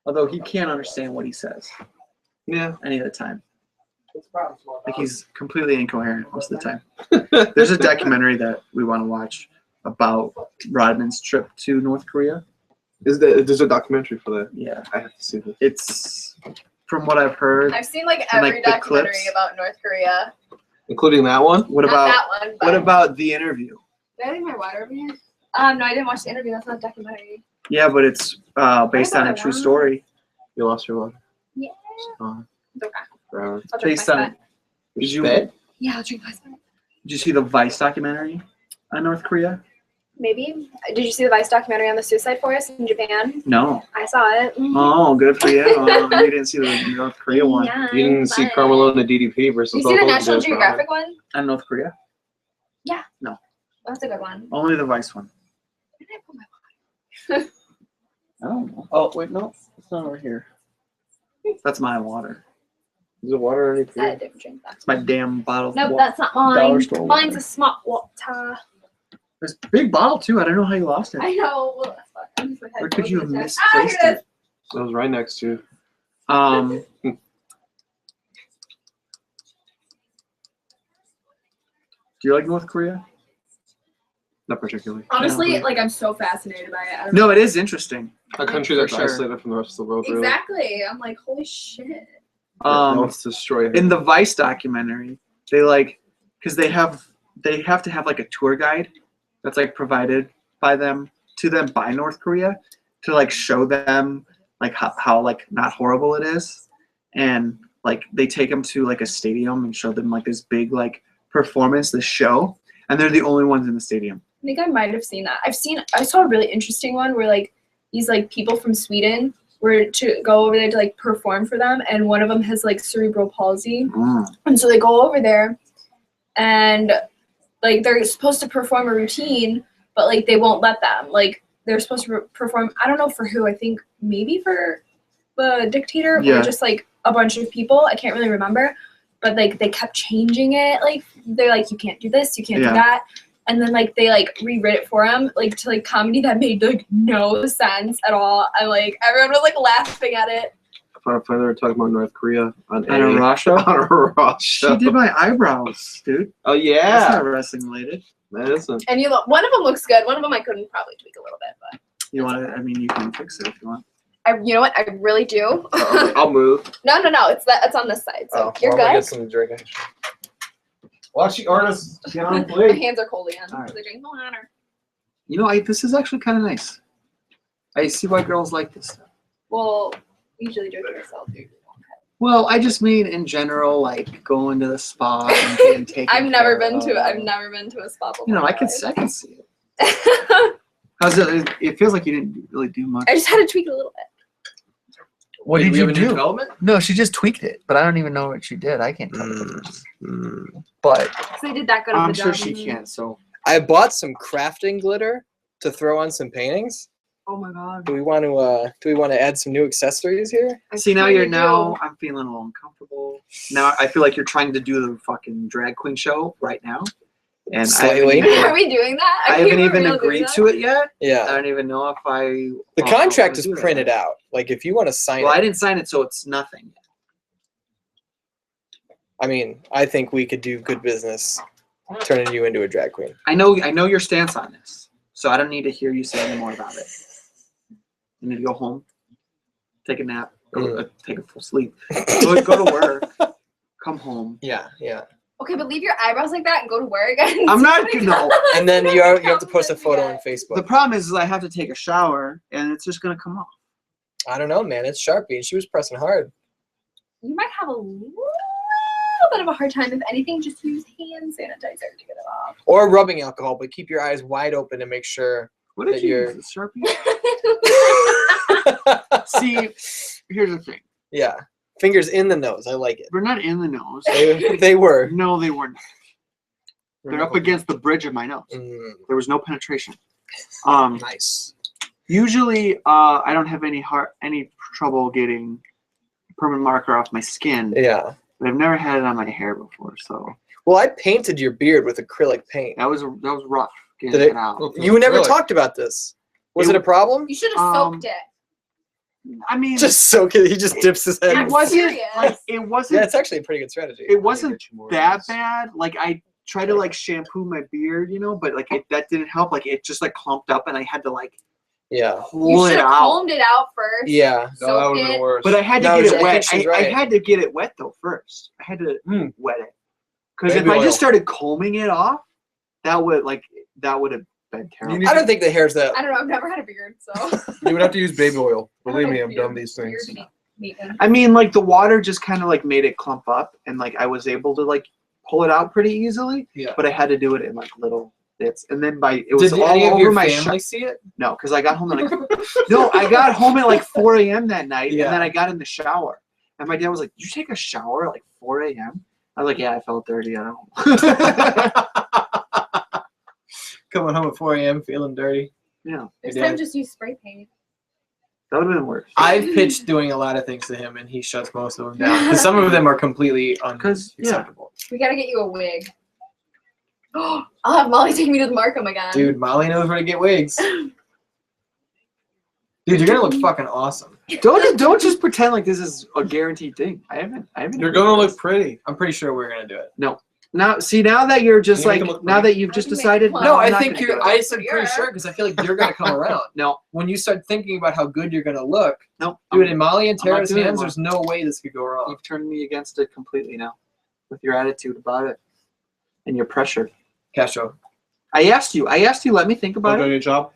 Although he can't understand what he says. Yeah. Any of the time. Like he's completely incoherent most of the time. There's a documentary that we want to watch about Rodman's trip to North Korea. There's a documentary for that? Yeah. I have to see this. It's, from what I've heard. I've seen like and, every like, the documentary clips. about North Korea. Including that one? What Not about that one, but what about The Interview? did I leave my water over here? No, I didn't watch The Interview. That's not a documentary. Yeah, but it's based on a true story. You lost your one? Yeah. It's okay. Forever. I'll drink Based my on. spit. Did you Spit? Yeah, I'll drink my spit. Did you see the Vice documentary on North Korea? Maybe. Did you see the Vice documentary on the suicide forest in Japan? No. I saw it. Oh, good for you. Oh, you didn't see the North Korea one. Yeah, You didn't see but- Carmelo and the DDP versus You see the Local National against Geographic one? On North Korea? That's a good one. Only the Vice one. Where did I put my water? I don't know. Oh, wait, no. It's not over here. That's my water. Is it water underneath I here? didn't drink that. It's my damn bottle of Nope, water. that's not Dollar mine. store Mine's water. a smart water. It's a big bottle, too. I don't know how you lost it. I know. Well, that's fine. I'm just like, Where could you have here misplaced it is. it? That was right next to you. Do you like North Korea? Not particularly. Honestly, Yeah. like I'm so fascinated by it. I don't No, know. it is interesting. A country For that's sure. isolated from the rest of the world, really. Exactly. I'm like, holy shit. That wants to destroy it. In the Vice documentary, they like, because they have to have like a tour guide that's like provided by them to them by North Korea to like show them like how like not horrible it is, and like they take them to like a stadium and show them like this big like performance, this show, and they're the only ones in the stadium. I think I might have seen that. I saw a really interesting one where like these like people from Sweden were to go over there to like perform for them, and one of them has like cerebral palsy, and so they go over there and like they're supposed to perform a routine, but like they won't let them. Like they're supposed to perform, I don't know for who, I think maybe for the dictator Yeah. or just like a bunch of people, I can't really remember, but like they kept changing it. Like they're like, you can't do this, you can't Yeah. do that. And then like they like rewrote it for him, like to like comedy that made like no sense at all. And like everyone was like laughing at it. I found they were talking about North Korea on On a Raw show? On a Raw She show. did my eyebrows, dude. Oh That's yeah, not wrestling related. that isn't. And you look, one of them looks good. One of them I couldn't probably tweak a little bit, but You want to? I mean, you can fix it if you want. you know what? I really do. I'll move. No. It's on this side. So you're I'm gonna good. get some to drink. Actually. Watch the artists. Get on, My please. hands are cold again. All right. So they drink no water. You know, this is actually kind of nice. I see why girls like this stuff. Well, usually do it yourself. Well, I just mean in general, like going to the spa and getting taken I've never care been to. of. I've never been to a spa before. You know, in I my can life. see it. How's it? It feels like you didn't really do much. I just had to tweak it a little bit. What Did did we you have a new do? development? No, she just tweaked it, but I don't even know what she did. I can't tell the difference. But Because I did that good of a I'm job. sure she can. So I bought some crafting glitter to throw on some paintings. Oh my god. Do we want to add some new accessories here? see, now kinda I'm feeling a little uncomfortable. Now I feel like you're trying to do the fucking drag queen show right now, and Slightly. Are we doing that? I haven't even agreed to it yet. I Yeah. don't even know if I. The contract is printed out. Like if you want to sign Well, I it, didn't sign it, so it's nothing. I mean, I think we could do good business turning you into a drag queen. I know your stance on this, so I don't need to hear you say any more about it. You need to go home, take a nap, take a full sleep, go to work, come home. Yeah, yeah. Okay, but leave your eyebrows like that and go to work. And I'm see not what it gonna- does. And then you have to post a photo on The Facebook. problem is I have to take a shower, and it's just gonna come off. I don't know, man. It's Sharpie, and she was pressing hard. You might have a little bit of a hard time. If anything, just use hand sanitizer to get it off. Or rubbing alcohol, but keep your eyes wide open to make sure. What did That you you're- use? Sharpie? See, here's the thing. Yeah. Fingers in the nose. I like it. We're not in the nose. They were. No, they weren't. They're up against the bridge of my nose. Mm, There was no penetration. nice. Usually, I don't have any trouble getting permanent marker off my skin, Yeah. but I've never had it on my hair before, so Well, I painted your beard with acrylic paint. that was rough. getting Did it out. You never Really? talked about this. Was it a problem? You should have soaked it. I mean, Just soak it. He just dips his head. it I'm wasn't serious. like it wasn't. Yeah, it's actually a pretty good strategy. It wasn't Get you more that of this. bad. Like I tried to like shampoo my beard, you know, but like that didn't help. Like it just like clumped up, and I had to like Yeah. You pull should it have out. combed it out first. Yeah. No, that Soaked would have been it. worse. But I had to No, get I it think wet. she's I right. had to get it wet though first. I had to wet it because if Baby I oil. just started combing it off, that would have been terrible. need I don't think the hair's that. I don't know. I've never had a beard, so. You would have to use baby oil. I don't Believe know me, I've beard- done these things. beard maintenance. I mean, like the water just kind of like made it clump up, and like I was able to like pull it out pretty easily. Yeah. But I had to do it in like little bits, and then it was Did all any of over your my family shirt. see it? No, because I got home at like I got home at like 4 a.m. that night, Yeah. and then I got in the shower, and my dad was like, "Did you take a shower at like 4 a.m.?" I was like, "Yeah, I felt dirty at home." Coming home at 4 a.m. feeling dirty. Yeah, Next Yeah. time, just use spray paint. that would have been worse. I've pitched doing a lot of things to him, and he shuts most of them down. Because some of them are completely 'Cause, yeah. unacceptable. We gotta get you a wig. I'll have Molly take me to the Markham again. Dude, Molly knows where to get wigs. Dude, you're gonna look fucking awesome. Don't just pretend like this is a guaranteed thing. I haven't. You're gonna look pretty. I'm pretty sure we're gonna do it. Now. See, now that you're just You make like them look now pretty. that you've just I can make decided. fun. No, I'm I not think gonna you're. do it. I said pretty You're- sure because I feel like you're gonna come around. No, When you start thinking about how good you're gonna look, no. dude, in Molly and I'm not Tara's doing it hands, anymore. there's no way this could go wrong. You've turned me against it completely now, with your attitude about it, and your pressure. Castro, I asked you. Let me think about About it. your job?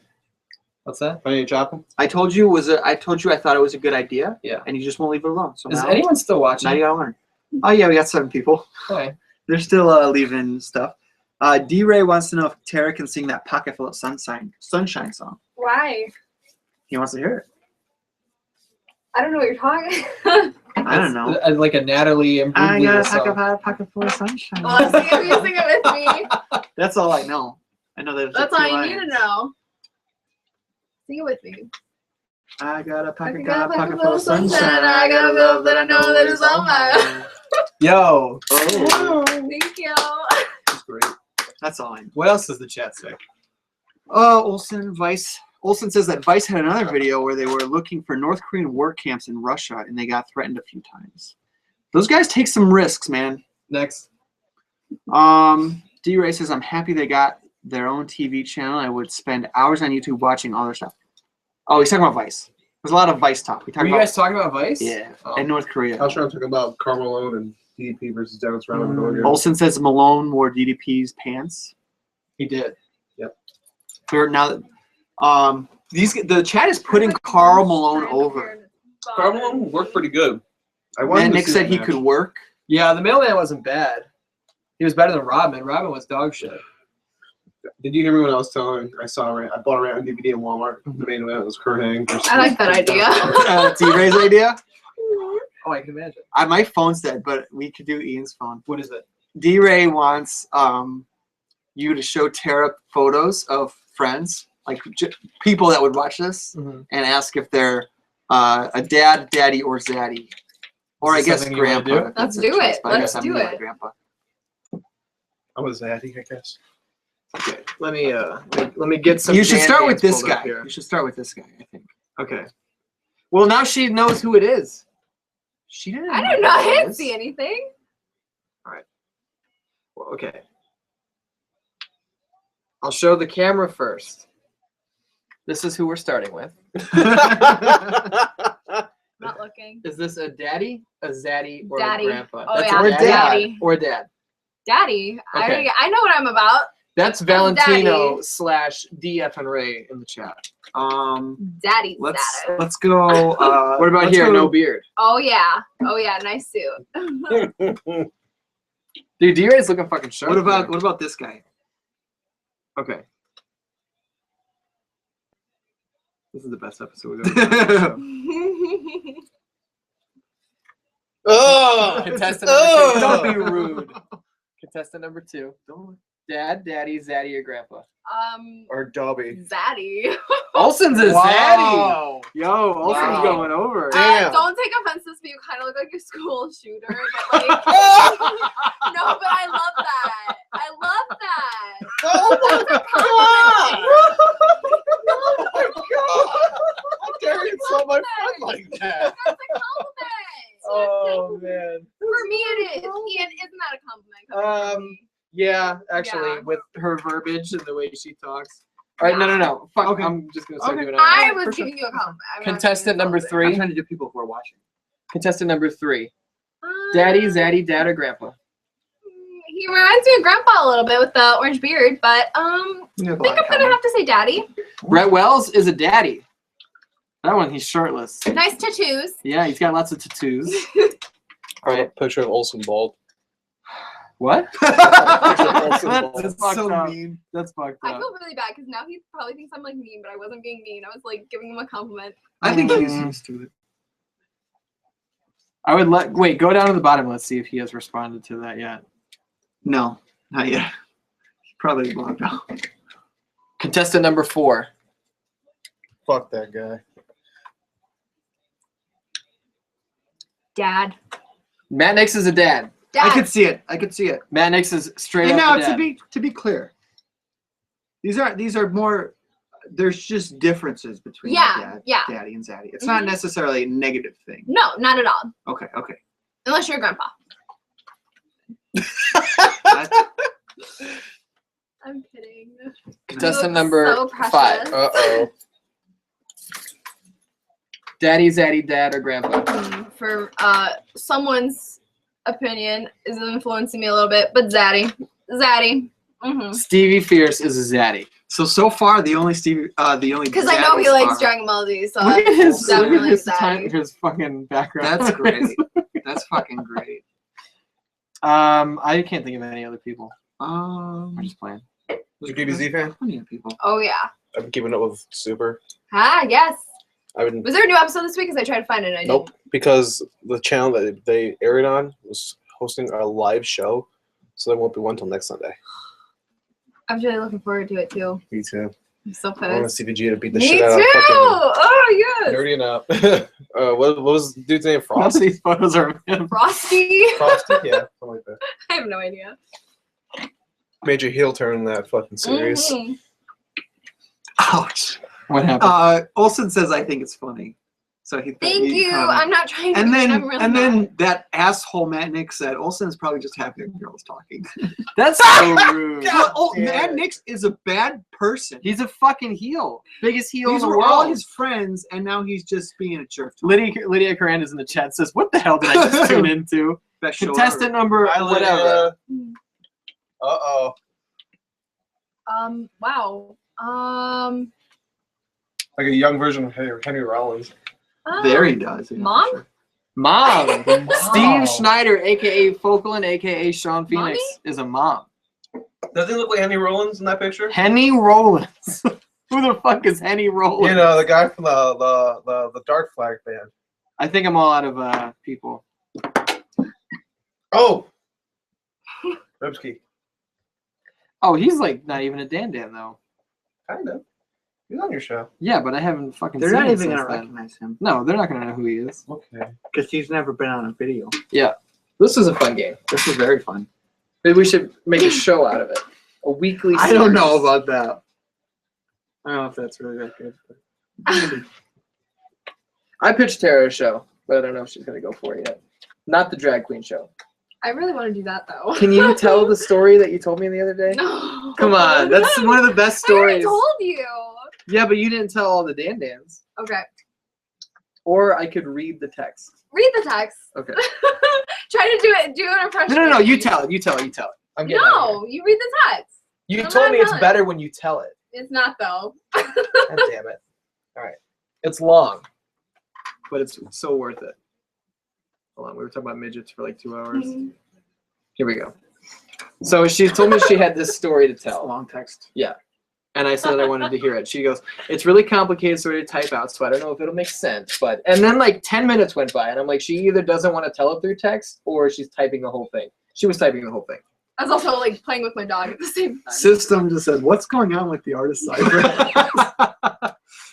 what's that? Are you chopping? I told you I thought it was a good idea. Yeah. And you just won't leave it alone. So Is now, anyone still now watching? you gotta learn. Oh yeah, we got 7 people. Okay. They're still leaving stuff. D-Ray wants to know if Tara can sing that Pocket Full of Sunshine song. Why? He wants to hear it. I don't know what you're talking. I don't know. Like a Natalie and I got a song. pocket full of sunshine. Well, sing it with me. That's all I know. I know that. That's all you need to know. Sing it with me. I got a pocket pocket full of sunshine. I got a love that I know that is all mine. Yo, Oh, Thank you. that's great. that's all I know. What else does the chat say? Olsen says that Vice had another video where they were looking for North Korean work camps in Russia and they got threatened a few times. Those guys take some risks, man. Next. D-Ray says, I'm happy they got their own TV channel. I would spend hours on YouTube watching all their stuff. Oh, he's talking about Vice. There's a lot of Vice talk. We Were talked you about guys talking about Vice? yeah, Oh. and North Korea. I was trying to talk about Carmelo and DDP versus Dennis Rodman. Olsen says Malone wore DDP's pants. He did. They're now, the chat is putting Karl Malone over. Carmelo worked pretty good. And Nick said he could work. Yeah, the mailman wasn't bad. He was better than Rodman. Rodman was dog shit. Did you hear me when I was telling? I bought a rant on DVD in Walmart. The main event was Kurt Angle. I like that idea. D-Ray's idea. Oh, I can imagine. My phone's dead, but we could do Ian's phone. What is it? D-Ray wants you to show Tara photos of friends, like people that would watch this, Mm-hmm. and ask if they're a dad, daddy, or zaddy. Or I Is this guess something you wanna grandpa. do? if Let's that's their do choice, it. but I Let's guess I'm do gonna go it. with grandpa. I was zaddy, I guess. Okay. Let me get some. You should start with Band-Aids this pulled up guy. here. You should start with this guy, I think. Okay. Well, now she knows who it is. She didn't. I know don't know. I who it didn't is. see anything. Well, okay. I'll show the camera first. This is who we're starting with. Not looking. Is this a daddy, a zaddy, or Daddy. a grandpa? Oh, That's yeah, or daddy. Or dad. Daddy. Okay. I know what I'm about. That's Valentino / DF and Ray in the chat. Daddy Let's status. let's go. What about let's here? go- No beard. Oh yeah. Nice suit. Dude, D-Ray's looking fucking sharp. What about this guy? Okay. This is the best episode we've ever done. Oh, contestant number 2. Oh. Don't be rude. Contestant number 2. Dad, daddy, zaddy, or grandpa? Or Dobby. Zaddy. Olsen's a zaddy. Wow. Yo, Olsen's Wow. going over. Damn. Don't take offense to this, but you kind of look like your school shooter. But like, no, but I love that. I love that. Oh That's a compliment. Yeah, actually, Yeah. with her verbiage and the way she talks. All right, no. Fuck, Okay. I'm just gonna start Okay. doing it. I For was sure. giving you a compliment. I'm not Contestant giving you number a I'm 3. trying to do people who are watching. Contestant number 3. compliment. Daddy, zaddy, dad, or grandpa? He reminds me of Grandpa a little bit with the orange beard, but You have a I think lot in I'm gonna common. have to say Daddy. Brett Wells is a daddy. That one, he's shirtless. Nice tattoos. Yeah, he's got lots of tattoos. I have a picture of Olsen bald. What? That's That's fucked so up. mean. That's fucked I up. feel really bad because now he probably thinks I'm like mean, but I wasn't being mean. I was like giving him a compliment. I think he's Mm. used to it. I would wait, go down to the bottom. Let's see if he has responded to that yet. No, not yet. He's probably logged out. Contestant number 4. Fuck that guy. Dad. Matt Nix is a dad. Dad. I could see it. I could see it. Matt Nix is straight And up now a dad. to be clear, these are more. There's just differences between Yeah, yeah. daddy and zaddy. It's not Mhm. necessarily a negative thing. No, not at all. Okay. Unless you're a grandpa. I'm kidding. Contestant look number so precious. 5. Uh-oh. Daddy, zaddy, dad, or grandpa? For someone's opinion is influencing me a little bit, but Zaddy. Mm-hmm. Stevie Fierce is a zaddy. So far, the only Because I know he zaddies likes are- Dragon Ball Z, so Look at his, that's definitely time, Zaddy. his fucking background. That's great. That's fucking great. I can't think of any other people. I'm just playing. Was you a DBZ fan? Plenty of people. Oh yeah. I've been keeping up with Super. Ah yes. I've been Was there a new episode this week? Because I tried to find it. And I nope, didn't. because the channel that they aired on was hosting a live show, so there won't be one till next Sunday. I'm really looking forward to it too. Me too. I'm so I want pissed. CVG to beat the Me shit too. out of fucking Oh yes. nerdy enough. What was the dude's name? Most Frost? of these photos are of him. Frosty. Frosty? Yeah, something like that. I have no idea. Major heel turn in that fucking series. Mhm. Ouch. What happened? Olsen says I think it's funny. So he. Thank he you. commented. I'm not trying to. And be mean, then I'm really and not. then that asshole Matt Nix said Olsen's probably just happy a girl's talking. That's so rude. Matt Nix is a bad person. He's a fucking heel. Biggest heel These in the were all world. his friends, and now he's just being a jerk. to them. Lydia Coranda's in the chat says, "What the hell did I just tune into?" Best show Contestant ever. number whatever. Uh-oh. Wow. Like a young version of Henry Rollins. There he does. yeah, Mom? sure. Mom. Steve Schneider, aka Folkland, aka Sean Phoenix, Mommy? is a mom. Does he look like Henry Rollins in that picture? Henny Rollins. Who the fuck is Henny Rollins? You know, the guy from the Dark Flag band. I think I'm all out of people. Oh! Rebsky. Oh, he's like not even a Dan though. Kind of. He's on your show. Yeah, but I haven't fucking They're seen not him even since gonna then. recognize him No, they're not gonna know who he is. Okay. because he's never been on a video. This is a fun game. This is very fun. Maybe we should make a show out of it. A weekly I don't know series. about that. I don't know if that's really that good. But I pitched Tara a show, but I don't know if she's gonna go for it yet. Not the drag queen show. I really want to do that though. Can you tell the story that you told me the other day? No. Come on, that's one of the best I already stories. told you. Yeah, but you didn't tell all the Dan-dans. Okay. Or I could read the text. Read the text. Okay. Try to do an impression. No, of you me. tell it. You tell it. I'm getting out of No, you read the text. here. You I'm told not me it's done. better when you tell it. It's not though. God damn it. All right. It's long, but it's so worth it. Hold on. We were talking about midgets for like 2 hours. Here we go. So she told me she had this story to it's a tell. long text. And I said I wanted to hear it. She goes, it's really complicated story to type out, so I don't know if it'll make sense. But and then like 10 minutes went by, and I'm like, she either doesn't want to tell it through text, or she's typing the whole thing. She was typing the whole thing. I was also like playing with my dog at the same time. System just said, "What's going on with the artist cipher?"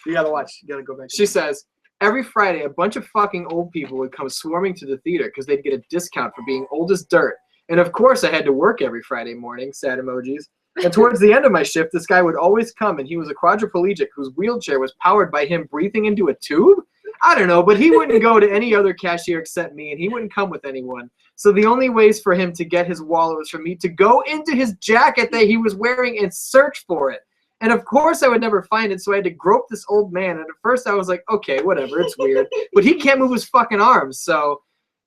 You gotta watch. You gotta go back. She says, every Friday, a bunch of fucking old people would come swarming to the theater because they'd get a discount for being old as dirt. And of course, I had to work every Friday morning, sad emojis. And towards the end of my shift, this guy would always come, and he was a quadriplegic whose wheelchair was powered by him breathing into a tube. I don't know, but he wouldn't go to any other cashier except me, and he wouldn't come with anyone. So the only ways for him to get his wallet was for me to go into his jacket that he was wearing and search for it. And of course I would never find it, so I had to grope this old man. And at first I was like, okay, whatever, it's weird. But he can't move his fucking arms, so.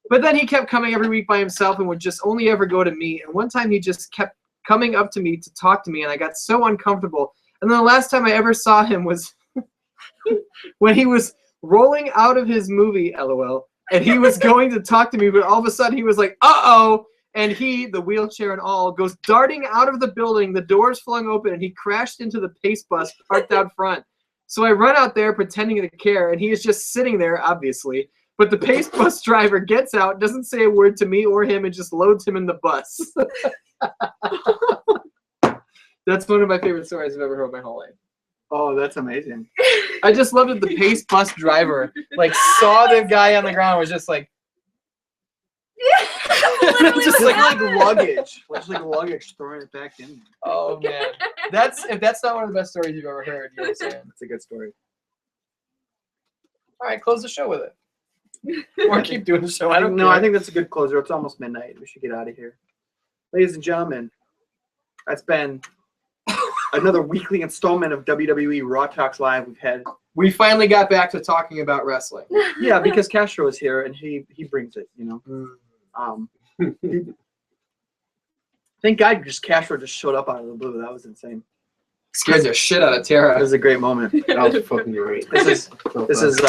But then he kept coming every week by himself and would just only ever go to me. And one time he just kept coming up to me to talk to me, and I got so uncomfortable. And then the last time I ever saw him was when he was rolling out of his movie, LOL, and he was going to talk to me, but all of a sudden he was like, uh-oh, and he, the wheelchair and all, goes darting out of the building, the doors flung open, and he crashed into the pace bus parked out front. So I run out there pretending to care, and he is just sitting there, obviously, but the pace bus driver gets out, doesn't say a word to me or him, and just loads him in the bus. That's one of my favorite stories I've ever heard in my whole life. Oh, that's amazing. I just loved that the pace bus driver like saw the guy on the ground, was just like, Just like luggage. Just like luggage, throwing it back in. oh man, if that's not one of the best stories you've ever heard, you understand. It's a good story. All right, close the show with it, or keep doing the show. I don't No, care. I think that's a good closer. It's almost midnight. We should get out of here. Ladies and gentlemen, that's been another weekly installment of WWE Raw Talks Live. We finally got back to talking about wrestling. Yeah, because Castro is here and he brings it, you know. Thank God Castro just showed up out of the blue. That was insane. Scared the shit out of That Tara. was a great moment. That was fucking great. This is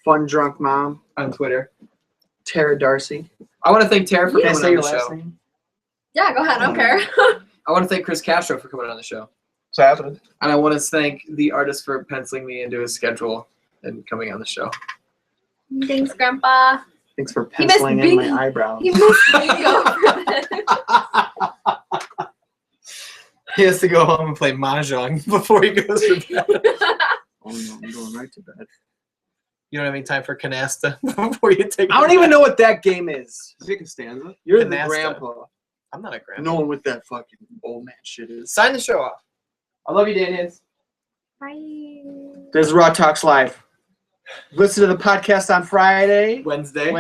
Fun Drunk Mom On Twitter. Tara Darcy. I want to thank Tara for Can I coming say on your the last show. name? Yeah, go ahead. I don't care. I want to thank Chris Castro for coming on the show. What's happening? And I want to thank the artist for penciling me into his schedule and coming on the show. Thanks, Grandpa. Thanks for He missed penciling in my bingo. eyebrows. He missed bingo. He has to go home and play mahjong before he goes to bed. Oh no, I'm going right to bed. You don't have any time for canasta before you take. I don't even know what that game is. Is it Costanza? You're Canasta. the grandpa. I'm not a grandpa. Knowing what that fucking old man shit is. Sign the show off. I love you, Daniels. Bye. This is Raw Talks Live. Listen to the podcast on Friday. Wednesday.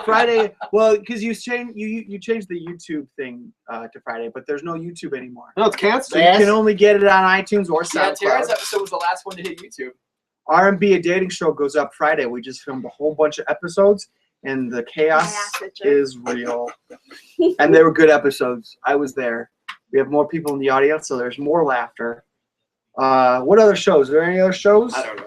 Friday. Well, because you changed the YouTube thing to Friday, but there's no YouTube anymore. No, it's canceled. So you can only get it on iTunes or Yeah, Tara's SoundCloud. episode was the last one to hit YouTube. R&B A Dating Show goes up Friday. We just filmed a whole bunch of episodes, and the chaos is real. And they were good episodes. I was there. We have more people in the audience, so there's more laughter. What other shows? Are there any other shows? I don't know.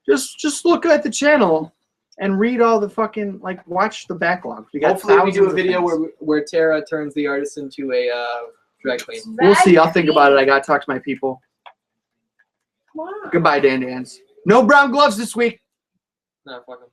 Just look at the channel and read all the fucking, watch the backlog. We got Hopefully we do a thousands of video things. where Tara turns the artist into a drag queen. We'll see. I'll think about it. I got to talk to my people. Wow. Goodbye, Dan Dans. No brown gloves this week. No, fuck 'em.